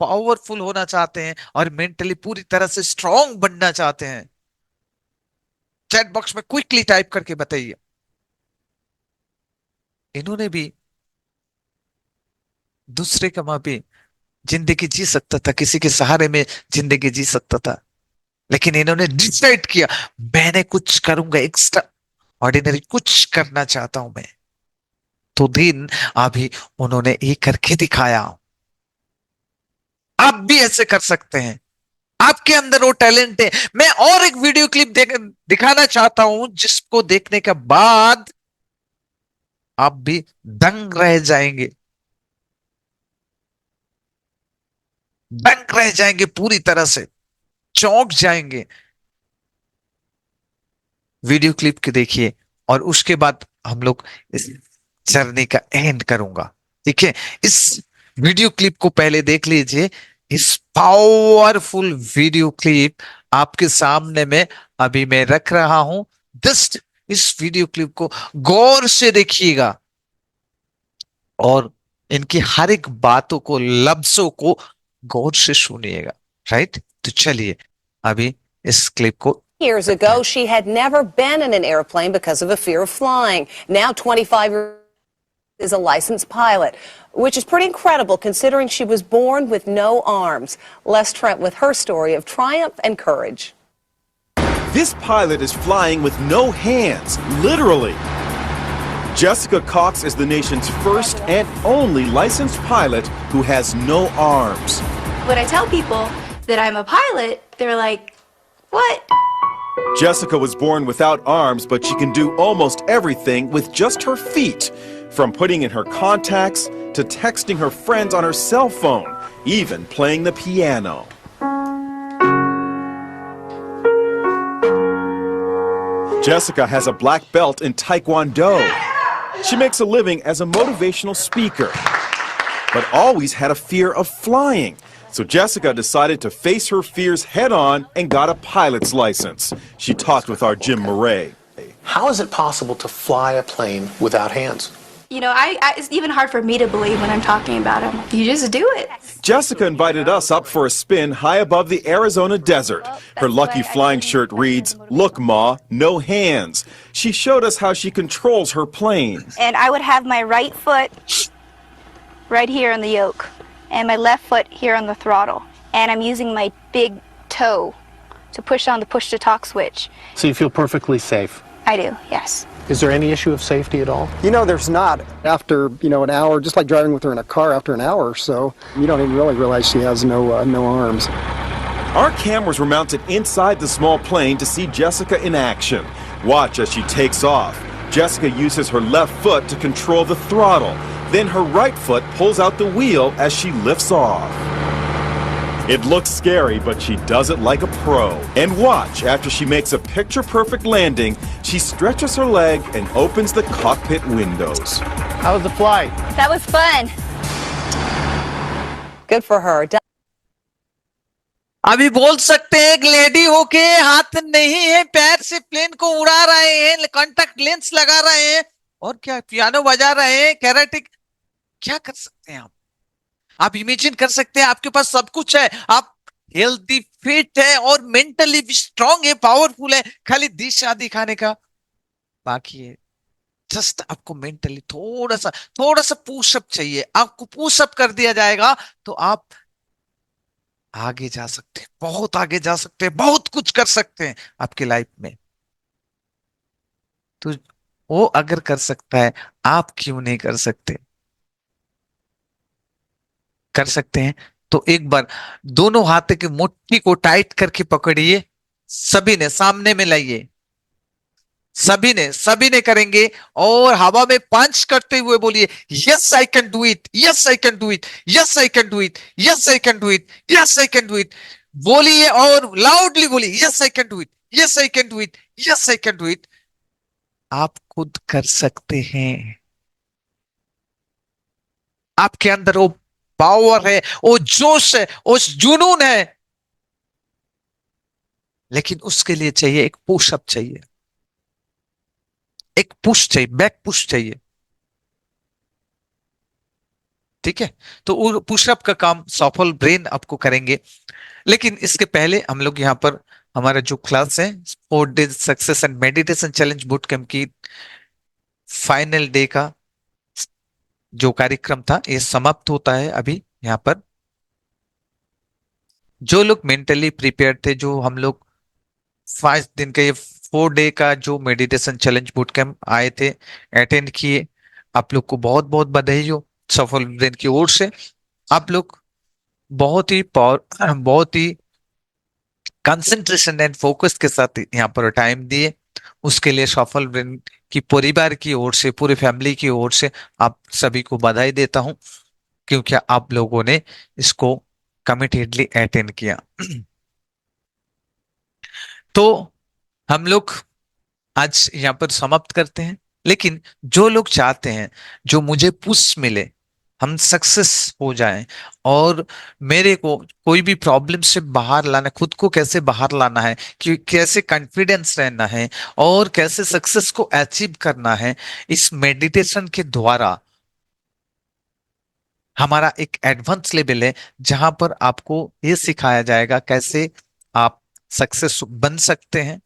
S1: powerful होना चाहते हैं और मेंटली पूरी तरह से स्ट्रांग बनना चाहते हैं। चैट बॉक्स में क्विकली टाइप करके बताइए। इन्होंने भी दूसरे का मां भी जिंदगी जी सकता था, किसी के सहारे में जिंदगी जी सकता था, लेकिन इन्होंने डिसाइड किया मैंने कुछ करूंगा, एक्स्ट्रा ऑर्डिनरी कुछ करना चाहता हूं मैं। तो दिन अभी उन्होंने ये करके दिखाया। आप भी ऐसे कर सकते हैं, आपके अंदर वो टैलेंट है। मैं और एक वीडियो क्लिप दिखाना चाहता हूं जिसको देखने के बाद आप भी दंग रह जाएंगे, दंग रह जाएंगे, पूरी तरह से चौंक जाएंगे। वीडियो क्लिप के देखिए और उसके बाद हम लोग इस जर्नी का एंड करूंगा। ठीक है, इस वीडियो क्लिप को पहले देख लीजिए। इस पावरफुल वीडियो क्लिप आपके सामने में अभी मैं रख रहा हूं। जस्ट इस वीडियो क्लिप को गौर से देखिएगा और इनकी हर एक बातों को, लफ्जों को गौर से सुनिएगा। राइट, तो चलिए अभी इस क्लिप को।
S6: Years ago, she had never been in an airplane because of a fear of flying. Now, 25 is a licensed pilot, which is pretty incredible considering she was born with no arms. Les Trent with her story of triumph and courage.
S7: This pilot is flying with no hands, literally. Jessica Cox is the nation's first and only licensed pilot who has no arms.
S8: When I tell people that I'm a pilot, they're like, what?
S7: Jessica was born without arms, but she can do almost everything with just her feet. From putting in her contacts to texting her friends on her cell phone, even playing the piano. Jessica has a black belt in Taekwondo. She makes a living as a motivational speaker, but always had a fear of flying. So Jessica decided to face her fears head on and got a pilot's license. She talked with our Jim Murray.
S9: How is it possible to fly a plane without hands?
S8: You know, it's even hard for me to believe when I'm talking about them. You just do it.
S7: Jessica invited us up for a spin high above the Arizona desert. Her lucky flying shirt reads, "Look, Ma, no hands." She showed us how she controls her plane.
S8: And I would have my right foot right here on the yoke, and my left foot here on the throttle. And I'm using my big toe to push on the push-to-talk switch.
S9: So you feel perfectly safe.
S8: I do, yes.
S9: Is there any issue of safety at all?
S10: You know, there's not. After, an hour, just like driving with her in a car, after an hour or so, you don't even really realize she has no arms.
S7: Our cameras were mounted inside the small plane to see Jessica in action. Watch as she takes off. Jessica uses her left foot to control the throttle. Then her right foot pulls out the wheel as she lifts off. It looks scary, but she does it like a pro. And watch, after she makes a picture-perfect landing, she stretches her leg and opens the cockpit windows.
S9: How was the flight?
S8: That was fun.
S6: Good for her.
S1: अभी बोल सकते हैं एक lady होके हाथ नहीं है, पैर से प्लेन को उड़ा रहे हैं, कॉन्टैक्ट लेंस लगा रहे हैं और क्या पियानो बजा रहे हैं, कैरेटिक। क्या कर सकते हैं आप इमेजिन कर सकते हैं आपके पास सब कुछ है, आप हेल्दी फिट है और मेंटली भी स्ट्रांग है, पावरफुल है, खाली दिशा दिखाने का बाकी है। जस्ट आपको मेंटली थोड़ा सा पुशअप चाहिए। आपको पुशअप कर दिया जाएगा तो आप आगे जा सकते हैं, बहुत आगे जा सकते हैं, बहुत कुछ कर सकते हैं आपकी लाइफ में। तो वो अगर कर सकता है, आप क्यों नहीं कर सकते? कर सकते हैं तो एक बार दोनों हाथ की मुट्ठी को टाइट करके पकड़िए, सभी ने सामने में लाइए, सभी ने करेंगे और हवा में पंच करते हुए बोलिए, yes I can do it, yes I can do it, yes I can do it, yes I can do it, yes I can do it. बोलिए और लाउडली बोलिए, yes I can do it, yes I can do it, yes I can do it. आप खुद कर सकते हैं। आपके अंदर वो पावर है, वो जोश है, वो जुनून है, लेकिन उसके लिए चाहिए एक पुशअप चाहिए, एक पुश चाहिए, बैक पुश चाहिए। ठीक है, तो वो पुशअप का काम सफल ब्रेन आपको करेंगे। लेकिन इसके पहले हम लोग यहाँ पर हमारा जो क्लास है 4 days success and meditation challenge boot camp की फाइनल डे का जो कार्यक्रम था ये समाप्त होता है अभी। यहाँ पर जो लोग मेंटली प्रिपेयर थे, जो हम लोग 5 दिन का ये 4 डे का जो मेडिटेशन चैलेंज बूट कैंप आए थे, अटेंड किए, आप लोग को बहुत बहुत बधाई हो सफल ब्रेन की ओर से। आप लोग बहुत ही कंसंट्रेशन एंड फोकस के साथ यहाँ पर टाइम दिए, उसके लिए सफल ब्रेन की परिवार की ओर से, पूरी फैमिली की ओर से आप सभी को बधाई देता हूं, क्योंकि आप लोगों ने इसको कमिटेडली अटेंड किया। तो हम लोग आज यहाँ पर समाप्त करते हैं। लेकिन जो लोग चाहते हैं, जो मुझे पुश मिले, हम सक्सेस हो जाएं, और मेरे को कोई भी प्रॉब्लम से बाहर लाना, खुद को कैसे बाहर लाना है, कि कैसे कॉन्फिडेंस रहना है, और कैसे सक्सेस को अचीव करना है, इस मेडिटेशन के द्वारा हमारा एक एडवांस लेवल है, जहां पर आपको ये सिखाया जाएगा कैसे आप सक्सेस बन सकते हैं।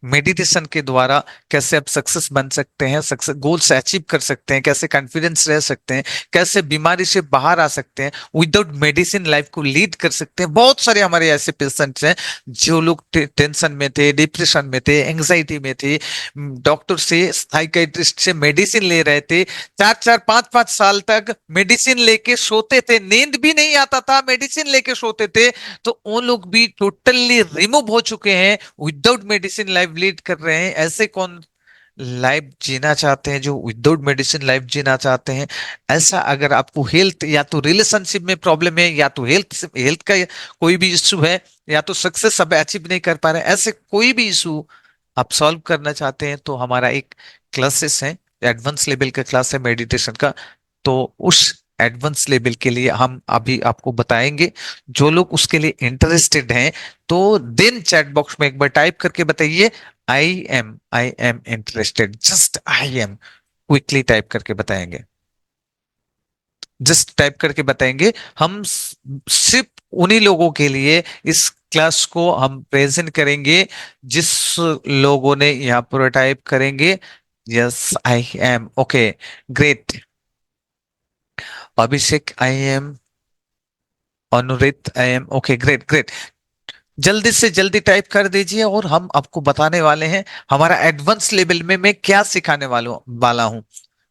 S1: मेडिटेशन के द्वारा कैसे आप सक्सेस बन सकते हैं, सक्सेस गोल से अचीव कर सकते हैं, कैसे कॉन्फिडेंस रह सकते हैं, कैसे बीमारी से बाहर आ सकते हैं, विदाउट मेडिसिन लाइफ को लीड कर सकते हैं। बहुत सारे हमारे ऐसे पेशेंट्स हैं जो लोग टेंशन में थे, डिप्रेशन में थे, एंग्जाइटी में थे, डॉक्टर से, साइकेट्रिस्ट से मेडिसिन ले रहे थे, 4-4 5-5 साल तक मेडिसिन लेके सोते थे, नींद भी नहीं आता था, मेडिसिन लेके सोते थे। तो वो लोग भी टोटली रिमूव हो चुके हैं, विदाउट मेडिसिन लाइफ लीड कर रहे हैं। ऐसे कौन लाइफ जीना चाहते हैं जो विदाउट मेडिसिन लाइफ जीना चाहते हैं? ऐसा अगर आपको हेल्थ या तो रिलेशनशिप में प्रॉब्लम है, या तो हेल्थ हेल्थ का कोई भी इश्यू है, या तो सक्सेस अब अचीव नहीं कर पा रहे हैं, ऐसे कोई भी इशू आप सॉल्व करना चाहते हैं, तो हमारा एक क्लासेस है, एडवांस लेवल का क्लास है मेडिटेशन का। तो उस एडवांस लेवल के लिए हम अभी आपको बताएंगे। जो लोग उसके लिए इंटरेस्टेड हैं, तो देन चैट बॉक्स में एक बार टाइप करके बताइए, I am interested, just I am, quickly type करके बताएंगे, जस्ट टाइप करके बताएंगे। हम सिर्फ उन्हीं लोगों के लिए इस क्लास को हम प्रेजेंट करेंगे जिस लोगों ने यहाँ पर टाइप करेंगे yes I am. Okay, great. Abhishek I am, Anurit I am. Okay, great great. जल्दी से जल्दी टाइप कर दीजिए, और हम आपको बताने वाले हैं हमारा एडवांस लेवल में मैं क्या सिखाने वाला हूं।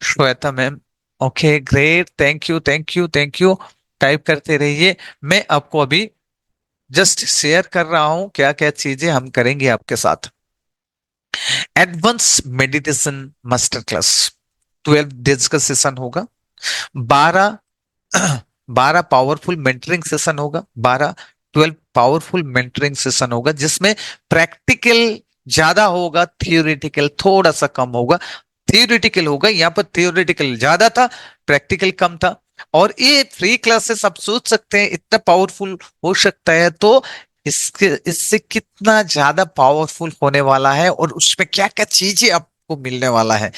S1: Shweta ma'am, okay great, thank you thank you thank you. Type करते रहिए, मैं आपको अभी जस्ट शेयर कर रहा हूं क्या क्या चीजें हम करेंगे आपके साथ। Advance meditation master class 12 days का सेशन होगा। 12 12 पावरफुल मेंटरिंग सेशन होगा, 12 पावरफुल मेंटरिंग सेशन होगा, जिसमें प्रैक्टिकल ज्यादा होगा, थियोरेटिकल थोड़ा सा कम होगा। थियोरेटिकल होगा, यहाँ पर थियोरेटिकल ज्यादा था, प्रैक्टिकल कम था। और ये फ्री क्लासेस आप सोच सकते हैं इतना पावरफुल हो सकता है, तो इसके इससे कितना ज्यादा पावरफुल होने वाला है, और उसमें क्या क्या चीजें आपको मिलने वाला है,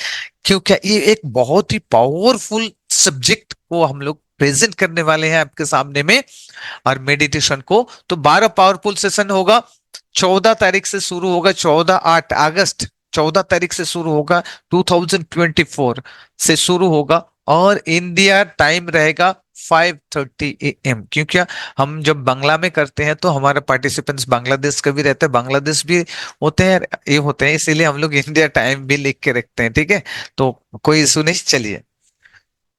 S1: क्योंकि ये एक बहुत ही पावरफुल सब्जेक्ट को हम लोग प्रेजेंट करने वाले हैं आपके सामने में। और मेडिटेशन को तो 12 पावरफुल सेशन होगा, 14 तारीख से शुरू होगा, 14 अगस्त 14 तारीख से शुरू होगा, 2024 से शुरू होगा, और इंडिया टाइम रहेगा 5:30 AM। क्योंकि हम जब बांग्ला में करते हैं तो हमारे पार्टिसिपेंट्स बांग्लादेश का भी रहते हैं, बांग्लादेश भी होते हैं, ये होते हैं, इसीलिए हम लोग इंडिया टाइम भी लिख के रखते हैं, ठीक है? तो कोई इशू नहीं, चलिए।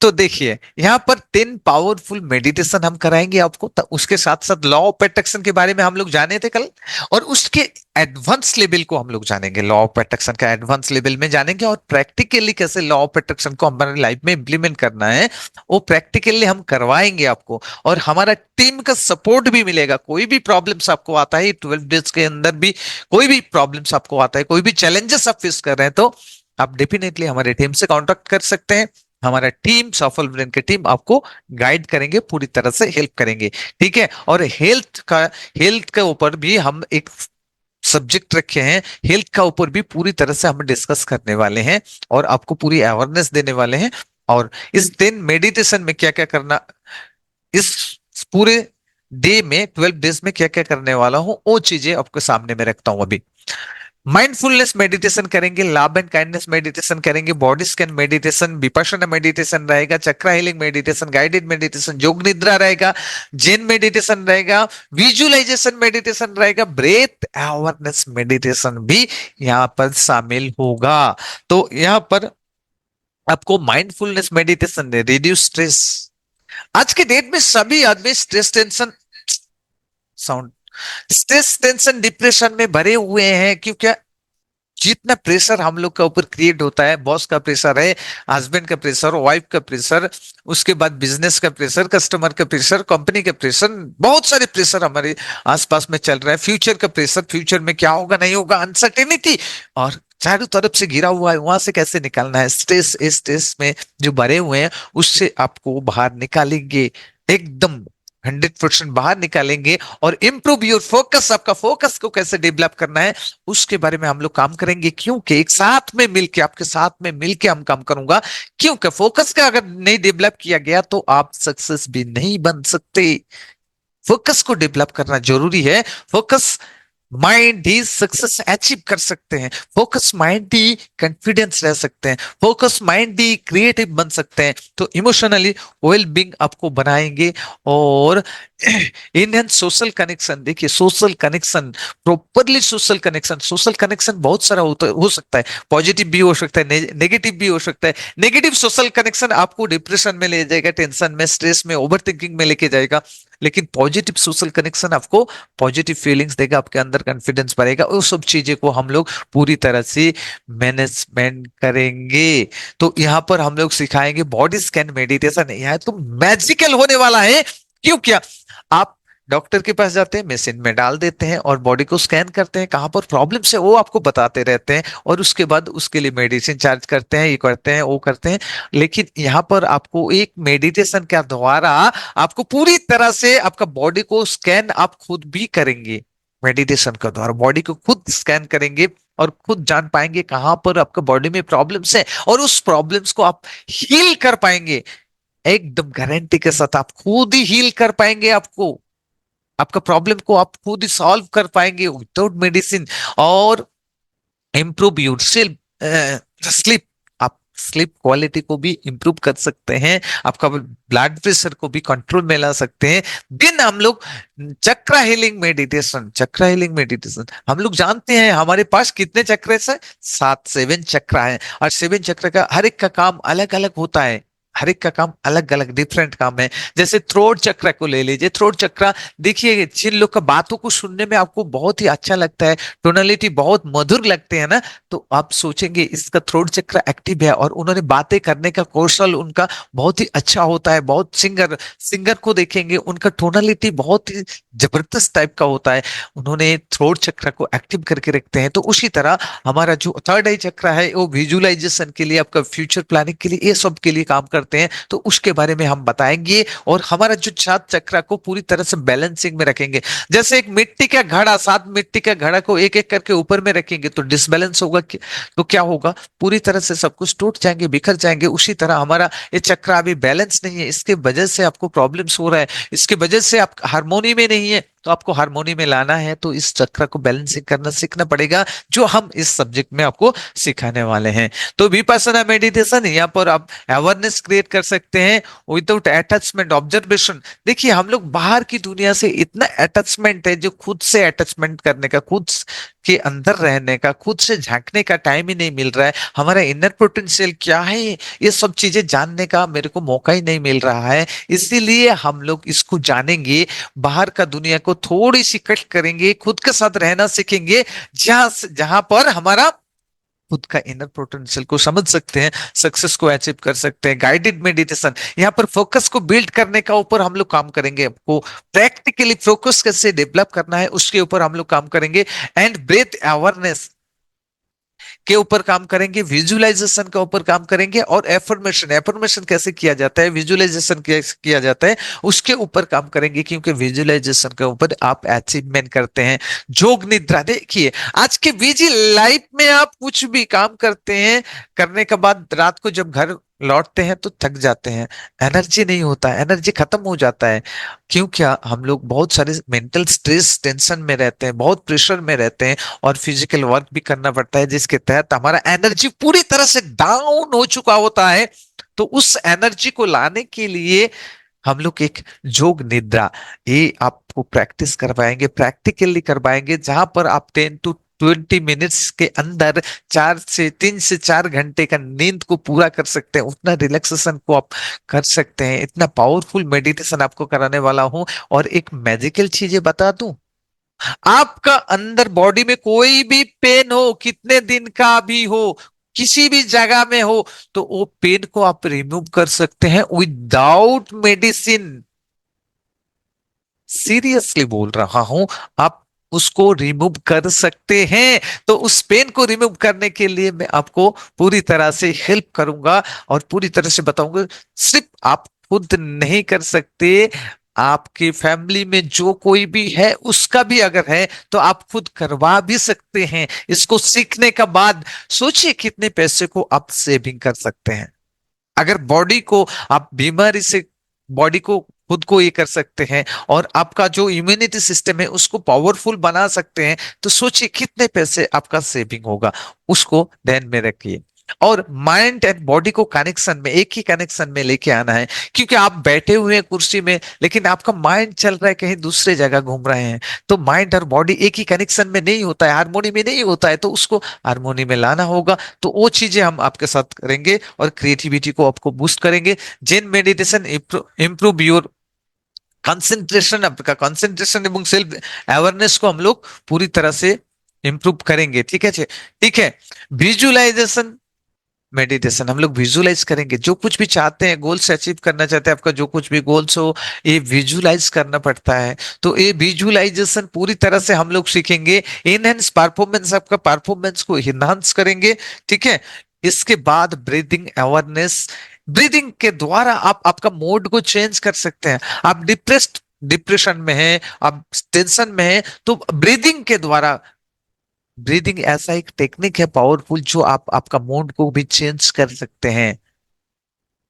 S1: तो देखिए यहाँ पर 10 पावरफुल मेडिटेशन हम कराएंगे आपको, उसके साथ साथ लॉ ऑफ अट्रैक्शन के बारे में हम लोग जाने थे कल, और उसके एडवांस लेवल को हम लोग जानेंगे, लॉ ऑफ अट्रैक्शन का एडवांस लेवल में जानेंगे, और प्रैक्टिकली कैसे लॉ ऑफ अट्रैक्शन को हमारे लाइफ में इंप्लीमेंट करना है वो प्रैक्टिकली हम करवाएंगे आपको। और हमारा टीम का सपोर्ट भी मिलेगा। कोई भी प्रॉब्लम्स आपको आता है 12 डेज के अंदर भी, कोई भी प्रॉब्लम्स आपको आता है, कोई भी चैलेंजेस आप फेस कर रहे हैं, तो आप डेफिनेटली हमारे टीम से कॉन्टेक्ट कर सकते हैं। हमारा टीम, सफल ब्रेन की टीम आपको गाइड करेंगे, पूरी तरह से हेल्प करेंगे, ठीक है? और हेल्थ के ऊपर भी हम एक सब्जेक्ट रखे हैं, हेल्थ का ऊपर भी पूरी तरह से हम डिस्कस करने वाले हैं, और आपको पूरी अवेयरनेस देने वाले हैं। और इस दिन मेडिटेशन में क्या क्या करना, इस पूरे डे में 12 डेज में क्या क्या करने वाला हूं, वो चीजें आपके सामने में रखता हूं अभी। माइंडफुलनेस मेडिटेशन करेंगे, लव एंड काइंडनेस मेडिटेशन करेंगे, body scan meditation, Vipassana meditation रहेगा, चक्रा हीलिंग मेडिटेशन, गाइडेड मेडिटेशन, योग निद्रा रहेगा, जेन मेडिटेशन रहेगा, विजुअलाइजेशन मेडिटेशन रहेगा, ब्रेथ अवेयरनेस मेडिटेशन भी यहाँ पर शामिल होगा। तो यहाँ पर आपको माइंडफुलनेस मेडिटेशन, रिड्यूस स्ट्रेस। आज के डेट में सभी आदमी stress tension sound stress tension depression में भरे हुए हैं, क्योंकि जितना प्रेशर हम लोग का ऊपर क्रिएट होता है, बॉस का प्रेशर है, हस्बैंड का प्रेशर, वाइफ का प्रेशर, उसके बाद बिजनेस का प्रेशर, कस्टमर का प्रेशर, कंपनी का प्रेशर, बहुत सारे प्रेशर हमारे आसपास में चल रहा है। फ्यूचर का प्रेशर, फ्यूचर में क्या होगा नहीं होगा, अनसर्टेनिटी, और चारों तरफ से घिरा हुआ है, वहां से कैसे निकलना है, स्ट्रेस, इस स्ट्रेस में जो भरे हुए हैं उससे आपको बाहर निकालेंगे, एकदम 100% बाहर निकालेंगे। और इम्प्रूव योर फोकस, आपका फोकस को कैसे डेवलप करना है उसके बारे में हम लोग काम करेंगे, क्योंकि एक साथ में मिलके, आपके साथ में मिलके हम काम करूंगा। क्योंकि फोकस का अगर नहीं डेवलप किया गया तो आप सक्सेस भी नहीं बन सकते। फोकस को डेवलप करना जरूरी है। फोकस माइंड ही सक्सेस अचीव कर सकते हैं, फोकस माइंड ही कॉन्फिडेंस रह सकते हैं, फोकस माइंड ही क्रिएटिव बन सकते हैं। तो इमोशनली वेल बींग आपको बनाएंगे। और इन सोशल कनेक्शन, देखिए social connection, properly social connection, social connection बहुत सारा हो सकता है, पॉजिटिव भी हो सकता है, नेगेटिव भी हो सकता है। नेगेटिव सोशल कनेक्शन आपको डिप्रेशन में ले जाएगा, टेंशन में, स्ट्रेस में, ओवर थिंकिंग में लेके जाएगा। लेकिन पॉजिटिव सोशल कनेक्शन आपको पॉजिटिव फीलिंग्स देगा, आपके अंदर कॉन्फिडेंस बढ़ेगा। उस सब चीजें को हम लोग पूरी तरह से मैनेजमेंट करेंगे। तो यहाँ पर हम लोग सिखाएंगे बॉडी स्कैन मेडिटेशन। यह तो मैजिकल होने वाला है। क्यों? क्या आप डॉक्टर के पास जाते हैं, मशीन में डाल देते हैं और बॉडी को स्कैन करते हैं, कहां पर प्रॉब्लम है वो आपको बताते रहते हैं, और उसके बाद उसके लिए मेडिसिन चार्ज करते हैं, ये करते हैं, वो करते हैं। लेकिन यहाँ पर आपको एक मेडिटेशन के द्वारा आपको पूरी तरह से आपका बॉडी को स्कैन आप खुद भी करेंगे। मेडिटेशन के द्वारा बॉडी को खुद स्कैन करेंगे और खुद जान पाएंगे कहां पर आपका बॉडी में प्रॉब्लम्स है, और उस प्रॉब्लम्स को आप हील कर पाएंगे। एकदम गारंटी के साथ आप खुद ही हील कर पाएंगे, आपको आपका प्रॉब्लम को आप खुद ही सॉल्व कर पाएंगे विदाउट मेडिसिन। और इंप्रूव योर स्लीप, आप स्लीप क्वालिटी को भी इंप्रूव कर सकते हैं, आपका ब्लड प्रेशर को भी कंट्रोल में ला सकते हैं। दिन हम लोग चक्र हीलिंग मेडिटेशन, चक्र हीलिंग मेडिटेशन, हम लोग जानते हैं हमारे पास कितने चक्र है, 7 चक्र है, और 7 चक्र का हर एक का काम अलग अलग होता है, हर एक का काम अलग अलग डिफरेंट काम है। जैसे थ्रोट चक्र को ले लीजिए, थ्रोट चक्र देखिए, जिन लोग का बातों को सुनने में आपको बहुत ही अच्छा लगता है, टोनलिटी बहुत मधुर लगते हैं ना, तो आप सोचेंगे इसका थ्रोट चक्र एक्टिव है, और उन्होंने बातें करने का कौशल उनका बहुत ही अच्छा होता है। बहुत सिंगर को देखेंगे, उनका टोनलिटी बहुत ही जबरदस्त टाइप का होता है, उन्होंने थ्रोट चक्र को एक्टिव करके रखते हैं। तो उसी तरह हमारा जो थर्ड आई चक्र है वो विजुअलाइजेशन के लिए, आपका फ्यूचर प्लानिंग के लिए, ये सब के लिए काम करते हैं। तो उसके बारे में हम बताएंगे, और हमारा जो 7 चक्र को पूरी तरह से बैलेंसिंग में रखेंगे। जैसे एक मिट्टी का घड़ा, 7 मिट्टी का घड़ा को एक एक करके ऊपर में रखेंगे तो डिसबैलेंस होगा, तो क्या होगा, पूरी तरह से सब कुछ टूट जाएंगे, बिखर जाएंगे। उसी तरह हमारा ये चक्र अभी बैलेंस नहीं है, इसके वजह से आपको प्रॉब्लम्स हो रहा है, इसके वजह से आप हार्मोनी में नहीं है, तो आपको हार्मोनी में लाना है तो इस चक्र को बैलेंसिंग करना सीखना पड़ेगा, जो हम इस सब्जेक्ट में आपको सिखाने वाले हैं। तो विपश्यना मेडिटेशन, यहाँ पर आप अवेयरनेस क्रिएट कर सकते हैं विदाउट अटैचमेंट, ऑब्जर्वेशन। देखिए हम लोग बाहर की दुनिया से इतना अटैचमेंट है, जो खुद से अटैचमेंट करने का, खुद के अंदर रहने का, खुद से झांकने का टाइम ही नहीं मिल रहा है। हमारा इनर पोटेंशियल क्या है, ये सब चीजें जानने का मेरे को मौका ही नहीं मिल रहा है। इसीलिए हम लोग इसको जानेंगे, बाहर का दुनिया को थोड़ी सी कट करेंगे, खुद के साथ रहना सीखेंगे, जहां पर हमारा खुद का इनर पोटेंशियल को समझ सकते हैं, सक्सेस को अचीव कर सकते हैं। गाइडेड मेडिटेशन, यहाँ पर फोकस को बिल्ड करने का ऊपर हम लोग काम करेंगे, आपको प्रैक्टिकली फोकस कैसे डेवलप करना है उसके ऊपर हम लोग काम करेंगे। एंड ब्रेथ अवेयरनेस के ऊपर काम करेंगे, विजुअलाइजेशन के ऊपर काम करेंगे, और एफर्मेशन, एफर्मेशन कैसे किया जाता है, विजुअलाइजेशन कैसे किया जाता है उसके ऊपर काम करेंगे, क्योंकि विजुअलाइजेशन के ऊपर आप अचीवमेंट करते हैं। जोग निद्रा, देखिए आज के बिजी लाइफ में आप कुछ भी काम करते हैं, करने के बाद रात को जब घर लौटते हैं तो थक जाते हैं, एनर्जी नहीं होता, एनर्जी खत्म हो जाता है। क्यों? क्या हम लोग बहुत सारे मेंटल स्ट्रेस, टेंशन में रहते हैं, बहुत प्रेशर में रहते हैं, और फिजिकल वर्क भी करना पड़ता है, जिसके तहत हमारा एनर्जी पूरी तरह से डाउन हो चुका होता है। तो उस एनर्जी को लाने के लिए हम लोग एक योग निद्रा, ये आपको प्रैक्टिस करवाएंगे, प्रैक्टिकली करवाएंगे, जहां पर आप 10 to 20 मिनट्स के अंदर 3 से 4 घंटे का नींद को पूरा कर सकते हैं, उतना रिलैक्सेशन को आप कर सकते हैं। इतना पावरफुल मेडिटेशन आपको कराने वाला हूं। और एक मैजिकल चीजें बता दूं, आपका अंदर बॉडी में कोई भी पेन हो, कितने दिन का भी हो, किसी भी जगह में हो, तो वो पेन को आप रिमूव कर सकते हैं विदाउट मेडिसिन। सीरियसली बोल रहा हूं, आप उसको रिमूव कर सकते हैं। तो उस पेन को रिमूव करने के लिए मैं आपको पूरी तरह से हेल्प करूंगा और पूरी तरह से बताऊंगा। सिर्फ आप खुद नहीं कर सकते, आपकी फैमिली में जो कोई भी है उसका भी अगर है तो आप खुद करवा भी सकते हैं। इसको सीखने का बाद सोचिए कितने पैसे को आप सेविंग कर सकते हैं। अगर बॉडी को आप बीमारी से, बॉडी को खुद को ये कर सकते हैं और आपका जो इम्यूनिटी सिस्टम है उसको पावरफुल बना सकते हैं, तो सोचिए कितने पैसे आपका सेविंग होगा। उसको ध्यान में रखिए। और माइंड एंड बॉडी को कनेक्शन में, एक ही कनेक्शन में लेके आना है। क्योंकि आप बैठे हुए हैं कुर्सी में, लेकिन आपका माइंड चल रहा है कहीं दूसरे जगह घूम रहे हैं, तो माइंड और बॉडी एक ही कनेक्शन में नहीं होता है, हारमोनी में नहीं होता है, तो उसको हारमोनी में लाना होगा। तो वो चीजें हम आपके साथ करेंगे और क्रिएटिविटी को आपको बूस्ट करेंगे। जेन मेडिटेशन इंप्रूव योर कंसंट्रेशन, आपका कंसंट्रेशन एवं सेल्फ अवेयरनेस को हम लोग पूरी तरह से इंप्रूव करेंगे। ठीक है, ठीक है। विजुअलाइजेशन मेडिटेशन हम लोग विजुअलाइज करेंगे, जो कुछ भी चाहते हैं, गोल से अचीव करना चाहते हैं, आपका जो कुछ भी गोल्स हो, ये विजुअलाइज करना पड़ता है। तो ये विजुअलाइजेशन पूरी तरह से हम लोग सीखेंगे। इनहेंस परफॉर्मेंस, आपका परफॉर्मेंस को इनहांस करेंगे। ठीक है। इसके बाद ब्रीदिंग अवेयरनेस, ब्रीदिंग के द्वारा आप आपका मोड को चेंज कर सकते हैं। आप डिप्रेशन में हैं, आप टेंशन में हैं, तो ब्रीदिंग के द्वारा, ब्रीदिंग ऐसा एक टेक्निक है पावरफुल, जो आप आपका मूड को भी चेंज कर सकते हैं,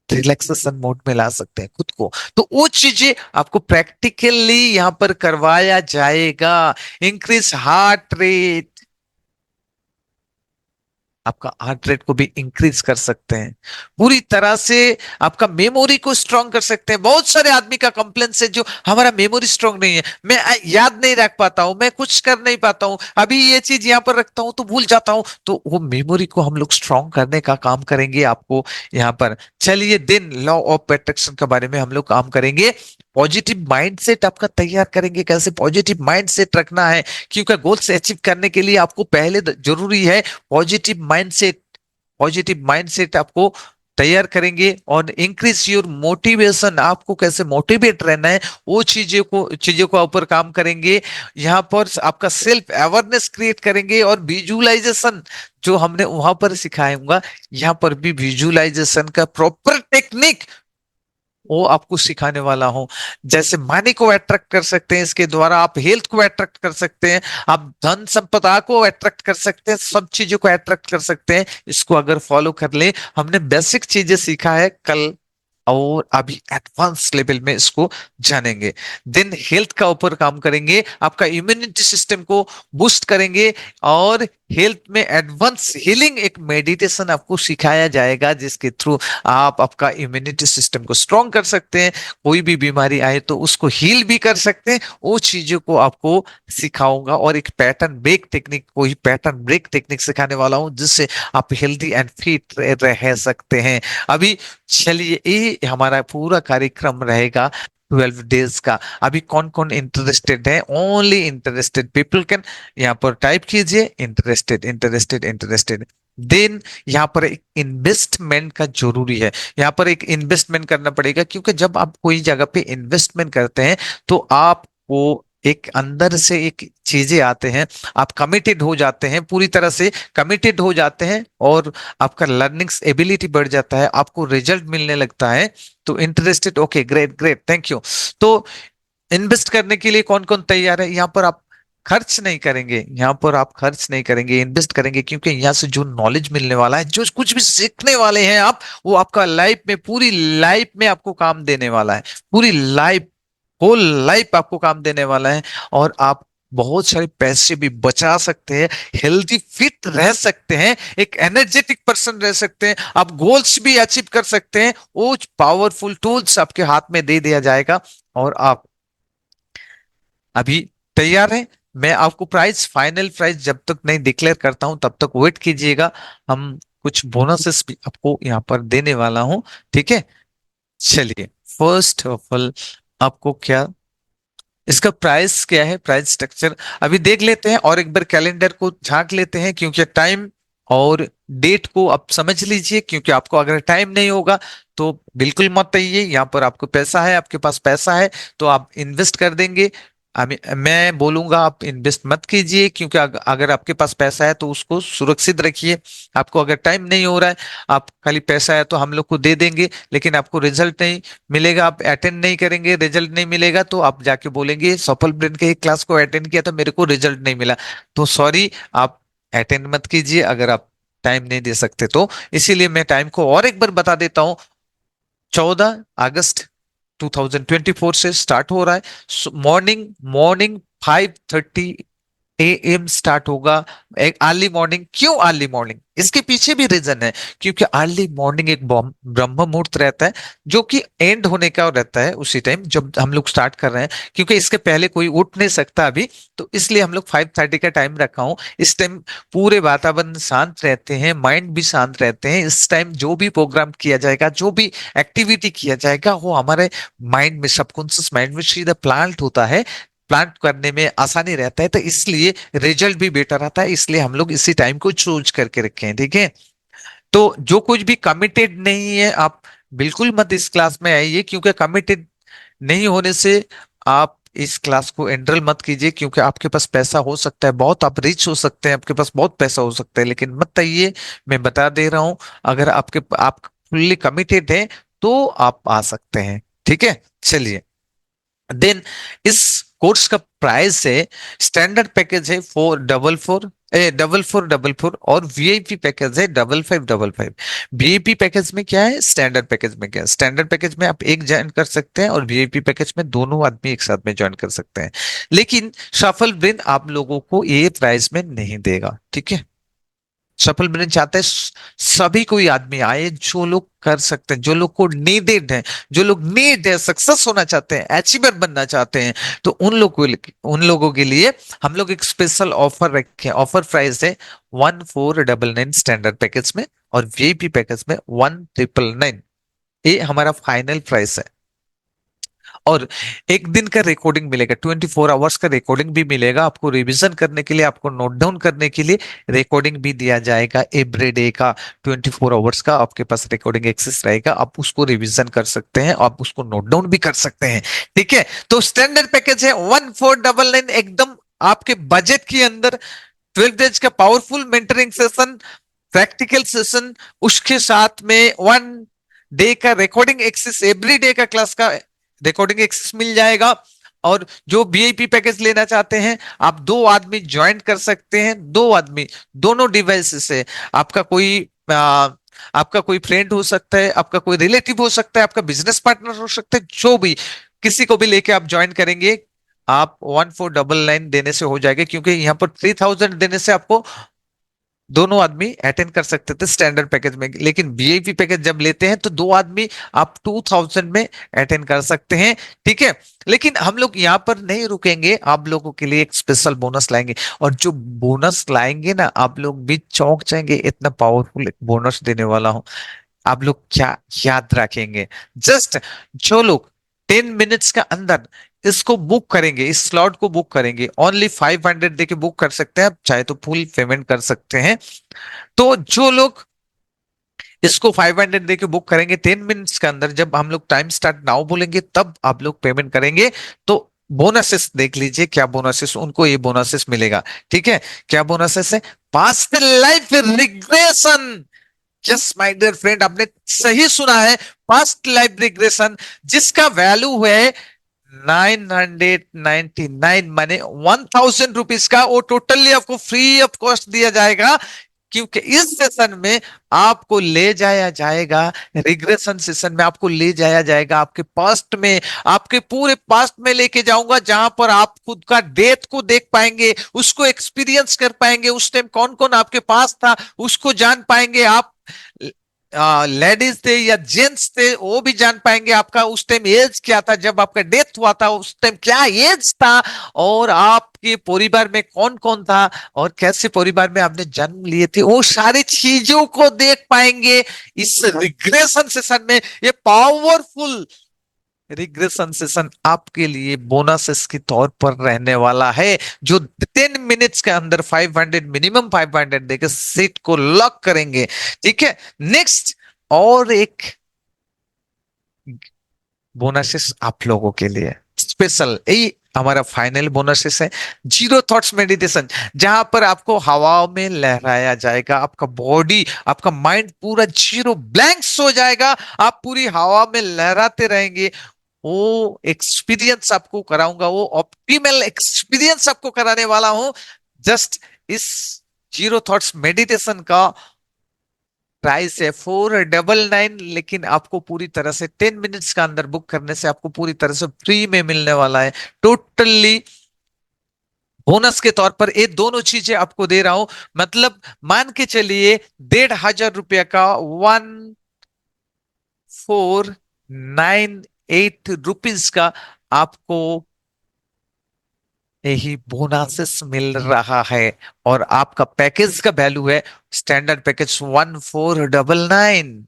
S1: रिलैक्सेशन मोड में ला सकते हैं खुद को। तो वो चीजें आपको प्रैक्टिकली यहां पर करवाया जाएगा। इंक्रीज हार्ट रेट, आपका हार्ट रेट को भी इंक्रीज कर सकते हैं। पूरी तरह से आपका मेमोरी को स्ट्रांग कर सकते हैं। बहुत सारे आदमी का कंप्लेंट है जो हमारा मेमोरी स्ट्रांग नहीं है, मैं याद नहीं रख पाता हूं, मैं कुछ कर नहीं पाता हूं, अभी ये चीज यहां पर रखता हूं तो भूल जाता हूं। तो वो मेमोरी को हम लोग स्ट्रांग करने का काम करेंगे आपको यहां पर। चलिए, दिन लॉ ऑफ अट्रैक्शन के बारे में हम लोग काम करेंगे। पॉजिटिव माइंडसेट आपका तैयार करेंगे, कैसे पॉजिटिव माइंडसेट रखना है। क्योंकि गोल से अचीव करने के लिए आपको पहले जरूरी है पॉजिटिव माइंडसेट। पॉजिटिव माइंडसेट आपको तैयार करेंगे। और इंक्रीज योर मोटिवेशन, आपको कैसे मोटिवेट रहना है, वो चीजों को ऊपर काम करेंगे। यहाँ पर आपका सेल्फ अवेयरनेस क्रिएट करेंगे। और विजुअलाइजेशन जो हमने वहां पर सिखाऊंगा, यहाँ पर भी विजुअलाइजेशन का प्रॉपर टेक्निक वो आपको सिखाने वाला हूं। जैसे मनी को अट्रैक्ट कर सकते हैं, इसके द्वारा आप हेल्थ को अट्रैक्ट कर सकते हैं, आप धन संपदा को अट्रैक्ट कर सकते हैं, सब चीजों को अट्रैक्ट कर सकते हैं। इसको अगर फॉलो कर ले, हमने बेसिक चीजें सीखा है कल, और अभी एडवांस लेवल में इसको जानेंगे। देन हेल्थ का ऊपर काम करेंगे, आपका इम्यूनिटी सिस्टम को बूस्ट करेंगे। और हेल्थ में एडवांस हीलिंग एक मेडिटेशन आपको सिखाया जाएगा, जिसके थ्रू आप आपका इम्यूनिटी सिस्टम को स्ट्रॉन्ग कर सकते हैं। कोई भी बीमारी आए तो उसको हील भी कर सकते हैं। वो चीजों को आपको सिखाऊंगा। और एक पैटर्न ब्रेक टेक्निक, कोई पैटर्न ब्रेक टेक्निक सिखाने वाला हूं, जिससे आप हेल्दी एंड फिट रह सकते हैं। अभी चलिए, ये हमारा पूरा कार्यक्रम रहेगा 12 डेज का। अभी कौन कौन इंटरेस्टेड है? ओनली इंटरेस्टेड पीपल कैन यहाँ पर टाइप कीजिए, इंटरेस्टेड इंटरेस्टेड इंटरेस्टेड। देन यहाँ पर एक इन्वेस्टमेंट का जरूरी है, यहाँ पर एक इन्वेस्टमेंट करना पड़ेगा। क्योंकि जब आप कोई जगह पे इन्वेस्टमेंट करते हैं तो आपको एक अंदर से एक चीजें आते हैं, आप कमिटेड हो जाते हैं, पूरी तरह से कमिटेड हो जाते हैं, और आपका लर्निंग्स एबिलिटी बढ़ जाता है, आपको रिजल्ट मिलने लगता है। तो interested, okay, great great, thank you. तो इन्वेस्ट करने के लिए कौन कौन तैयार है? यहाँ पर आप खर्च नहीं करेंगे, यहाँ पर आप खर्च नहीं करेंगे, इन्वेस्ट करेंगे। क्योंकि यहाँ से जो नॉलेज मिलने वाला है, जो कुछ भी सीखने वाले हैं आप, वो आपका लाइफ में, पूरी लाइफ में आपको काम देने वाला है। पूरी लाइफ, होल लाइफ आपको काम देने वाला है। और आप बहुत सारे पैसे भी बचा सकते हैं, हेल्दी फिट रह सकते हैं, एक एनर्जेटिक पर्सन रह सकते हैं, आप गोल्स भी अचीव कर सकते हैं। वो पावरफुल टूल्स आपके हाथ में दे दिया जाएगा। और आप अभी तैयार हैं? मैं आपको प्राइस, फाइनल प्राइस जब तक नहीं डिक्लेयर करता हूं तब तक वेट कीजिएगा। हम कुछ बोनसेस भी आपको यहाँ पर देने वाला हूं। ठीक है, चलिए, फर्स्ट ऑफ ऑल आपको क्या इसका प्राइस क्या है, प्राइस स्ट्रक्चर अभी देख लेते हैं और एक बार कैलेंडर को झांक लेते हैं, क्योंकि टाइम और डेट को आप समझ लीजिए, क्योंकि आपको अगर टाइम नहीं होगा तो बिल्कुल मत आइए। यहाँ पर आपको पैसा है, आपके पास पैसा है तो आप इन्वेस्ट कर देंगे। मैं बोलूंगा आप इन्वेस्ट मत कीजिए, क्योंकि अगर आपके पास पैसा है तो उसको सुरक्षित रखिए। आपको अगर टाइम नहीं हो रहा है, आप खाली पैसा है तो हम लोग को दे देंगे, लेकिन आपको रिजल्ट नहीं मिलेगा, आप अटेंड नहीं करेंगे, रिजल्ट नहीं मिलेगा तो आप जाके बोलेंगे सफल ब्रेन के एक क्लास को अटेंड किया तो मेरे को रिजल्ट नहीं मिला। तो सॉरी, आप अटेंड मत कीजिए अगर आप टाइम नहीं दे सकते तो। इसीलिए मैं टाइम को और एक बार बता देता हूँ। 14 अगस्त 2024 से स्टार्ट हो रहा है। मॉर्निंग मॉर्निंग 5:30 AM स्टार्ट होगा। एक अर्ली मॉर्निंग, क्यों अर्ली मॉर्निंग, इसके पीछे भी रीजन है। क्योंकि अर्ली मॉर्निंग एक ब्रह्म मुहूर्त रहता है जो कि एंड होने का रहता है उसी टाइम जब हम लोग स्टार्ट कर रहे हैं, क्योंकि इसके पहले कोई उठ नहीं सकता अभी, तो इसलिए हम लोग 5:30 का टाइम रखा हूं। इस टाइम पूरे वातावरण शांत रहते हैं, माइंड भी शांत रहते हैं। इस टाइम जो भी प्रोग्राम किया जाएगा, जो भी एक्टिविटी किया जाएगा, वो हमारे माइंड में, सबकॉन्शियस माइंड में सीधा प्लांट होता है, प्लांट करने में आसानी रहता है, तो इसलिए रिजल्ट भी बेटर आता है। इसलिए हम लोग इसी टाइम को चूज करके रखे हैं, ठीक है। तो जो कुछ भी कमिटेड नहीं है आप बिल्कुल मत इस क्लास में आइए, क्योंकि कमिटेड नहीं होने से आप इस क्लास को एनरोल मत कीजिए। क्योंकि आपके पास पैसा हो सकता है बहुत, आप रिच हो सकते हैं, आपके पास बहुत पैसा हो सकता है, लेकिन मत आइए। मैं बता दे रहा हूं, अगर आप फुल्ली कमिटेड हैं तो आप आ सकते हैं, ठीक है। चलिए, देन इस कोर्स का प्राइस है, स्टैंडर्ड पैकेज है 4444 और वीआईपी पैकेज है 5555। वीआईपी पैकेज में क्या है, स्टैंडर्ड पैकेज में क्या है, स्टैंडर्ड पैकेज में आप एक ज्वाइन कर सकते हैं और वीआईपी पैकेज में दोनों आदमी एक साथ में ज्वाइन कर सकते हैं। लेकिन सफल ब्रेन आप लोगों को ये प्राइस में नहीं देगा, ठीक है। सफल ब्रेन चाहते हैं सभी कोई आदमी आए जो लोग कर सकते हैं, जो लोग को नीडेड है, जो लोग नीड है, सक्सेस होना चाहते हैं, अचीवर बनना चाहते हैं। तो उन लोगों के लिए हम लोग एक स्पेशल ऑफर रखे हैं। ऑफर प्राइस है 1499 स्टैंडर्ड पैकेज में, और वीआईपी पैकेज में 1999। ये हमारा फाइनल प्राइस है। और एक दिन का रिकॉर्डिंग मिलेगा, 24 आवर्स का रिकॉर्डिंग भी मिलेगा आपको, रिवीजन करने के लिए, आपको नोट डाउन करने के लिए रिकॉर्डिंग भी दिया जाएगा। एवरी डे का 24 आवर्स का आपके पास रिकॉर्डिंग एक्सेस रहेगा, आप उसको रिवीजन कर सकते हैं, आप उसको नोट डाउन भी कर सकते हैं, ठीक है। तो स्टैंडर्ड पैकेज है 1499, एकदम आपके बजट के अंदर। 12 डेज का powerful mentoring session, practical session, उसके साथ में 1 डे का रिकॉर्डिंग एक्सेस, एवरी डे का क्लास का रिकॉर्डिंग एक्सेस मिल जाएगा। और जो वीआईपी पैकेज लेना चाहते हैं, आप 2 आदमी ज्वाइन कर सकते हैं, 2 आदमी दोनों डिवाइस से। आपका कोई आपका कोई फ्रेंड हो सकता है, आपका कोई रिलेटिव हो सकता है, आपका बिजनेस पार्टनर हो सकता है, जो भी, किसी को भी लेके आप ज्वाइन करेंगे, आप 1499 देने से हो जाएगा। क्योंकि यहाँ पर 3000 देने से आपको दोनों आदमी अटेंड कर सकते थे स्टैंडर्ड पैकेज में, लेकिन वीआईपी पैकेज जब लेते हैं तो 2 आदमी आप 2000 में अटेंड कर सकते हैं, ठीक है। लेकिन हम लोग यहाँ पर नहीं रुकेंगे, आप लोगों के लिए एक स्पेशल बोनस लाएंगे। और जो बोनस लाएंगे ना, आप लोग भी चौंक जाएंगे, इतना पावरफुल बोनस देने वाला हूं। आप लोग क्या याद रखेंगे, जस्ट जो लोग 10 मिनट्स का अंदर इसको बुक करेंगे, इस स्लॉट को बुक करेंगे, ओनली 500 देके बुक कर सकते हैं, आप चाहे तो फुल पेमेंट कर सकते हैं। तो जो लोग इसको 500 देके बुक करेंगे 10 मिनट्स के अंदर, जब हम लोग टाइम स्टार्ट नाउ बोलेंगे तब आप लोग पेमेंट करेंगे। तो बोनसेस देख लीजिए, क्या बोनसेस उनको ये बोनसेस मिलेगा, ठीक है। क्या बोनसेस है, past life regression. Yes my dear friend, आपने सही सुना है, पास्ट लाइफ रिग्रेशन, जिसका वैल्यू है 999, माने 1000 रुपीज का। वो टोटली आपको फ्री ऑफ कॉस्ट दिया जाएगा, क्योंकि इस सेशन में आपको ले जाया जाएगा, रिग्रेशन सेशन में आपको ले जाया जाएगा आपके पास्ट में, आपके पूरे पास्ट में लेके जाऊंगा, जहां पर आप खुद का डेथ को देख पाएंगे, उसको एक्सपीरियंस कर पाएंगे, उस टाइम कौन कौन आपके पास था उसको जान पाएंगे आप। लेडीज थे या जेंट्स थे वो भी जान पाएंगे, आपका उस टाइम एज क्या था, जब आपका डेथ हुआ था उस टाइम क्या एज था, और आपके परिवार में कौन कौन था, और कैसे परिवार में आपने जन्म लिए थे, वो सारी चीजों को देख पाएंगे इस रिग्रेशन सेशन में। ये पावरफुल रिग्रेशन सेशन आपके लिए बोनस के तौर पर रहने वाला है, जो 10 मिनट्स के अंदर 500 मिनिमम 500 देकर सीट को लॉक करेंगे। ठीक है, नेक्स्ट और एक बोनसेस आप लोगों के लिए स्पेशल, यही हमारा फाइनल बोनसेस है, जीरो थॉट्स मेडिटेशन, जहां पर आपको हवा में लहराया जाएगा, आपका बॉडी आपका माइंड पूरा जीरो ब्लैंक्स हो जाएगा, आप पूरी हवा में लहराते रहेंगे। वो एक्सपीरियंस आपको कराऊंगा, वो ऑप्टिमल एक्सपीरियंस आपको कराने वाला हूं। जस्ट इस जीरो थॉट्स मेडिटेशन का प्राइस है 499, लेकिन आपको पूरी तरह से 10 मिनट्स का अंदर बुक करने से आपको पूरी तरह से फ्री में मिलने वाला है। टोटली बोनस के तौर पर ये दोनों चीजें आपको दे रहा हूं, मतलब मान के चलिए 1,500 रुपया का 1498 रुपीज का आपको यही बोनसेस मिल रहा है। और आपका पैकेज का वैल्यू है स्टैंडर्ड पैकेज 1499।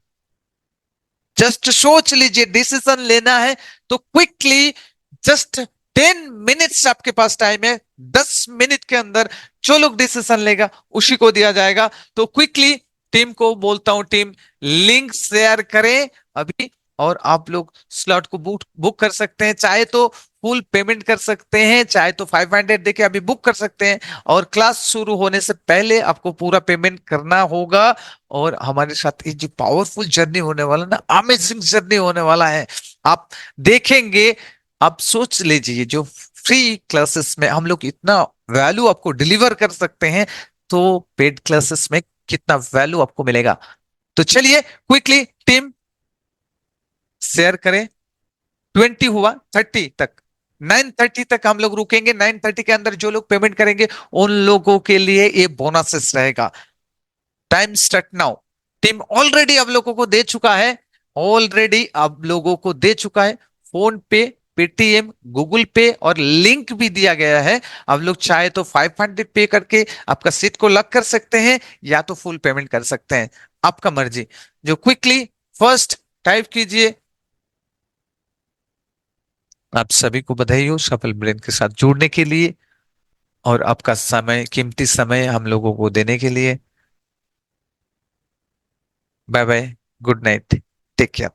S1: जस्ट सोच लीजिए, डिसीजन लेना है तो क्विकली, जस्ट 10 मिनट्स आपके पास टाइम है, 10 मिनट के अंदर जो लोग डिसीजन लेगा उसी को दिया जाएगा। तो क्विकली टीम को बोलता हूं, टीम लिंक शेयर करें अभी, और आप लोग स्लॉट को बुक कर सकते हैं, चाहे तो फुल पेमेंट कर सकते हैं, चाहे तो 500 देके अभी बुक कर सकते हैं, और क्लास शुरू होने से पहले आपको पूरा पेमेंट करना होगा। और हमारे साथ ये जो पावरफुल जर्नी होने वाला ना, अमेजिंग जर्नी होने वाला है, आप देखेंगे। आप सोच लीजिए, जो फ्री क्लासेस में हम लोग इतना वैल्यू आपको डिलीवर कर सकते हैं, तो पेड क्लासेस में कितना वैल्यू आपको मिलेगा। तो चलिए क्विकली टीम शेयर करें। 20 हुआ, 30 तक, 9:30 तक हम लोग रुकेंगे। 9:30 के अंदर जो लोग पेमेंट करेंगे उन लोगों के लिए ये बोनसेस रहेगा। Time start now. Team already आप लोगों को दे चुका है, ऑलरेडी आप लोगों को दे चुका है फोन पे, पेटीएम, गूगल पे और लिंक भी दिया गया है। आप लोग चाहे तो 500 पे करके आपका सीट को लॉक कर सकते हैं, या तो फुल पेमेंट कर सकते हैं, आपका मर्जी। जो क्विकली फर्स्ट टाइप कीजिए। आप सभी को बधाई हो सफल ब्रेन के साथ जुड़ने के लिए, और आपका समय, कीमती समय हम लोगों को देने के लिए। Bye bye, good night, take care.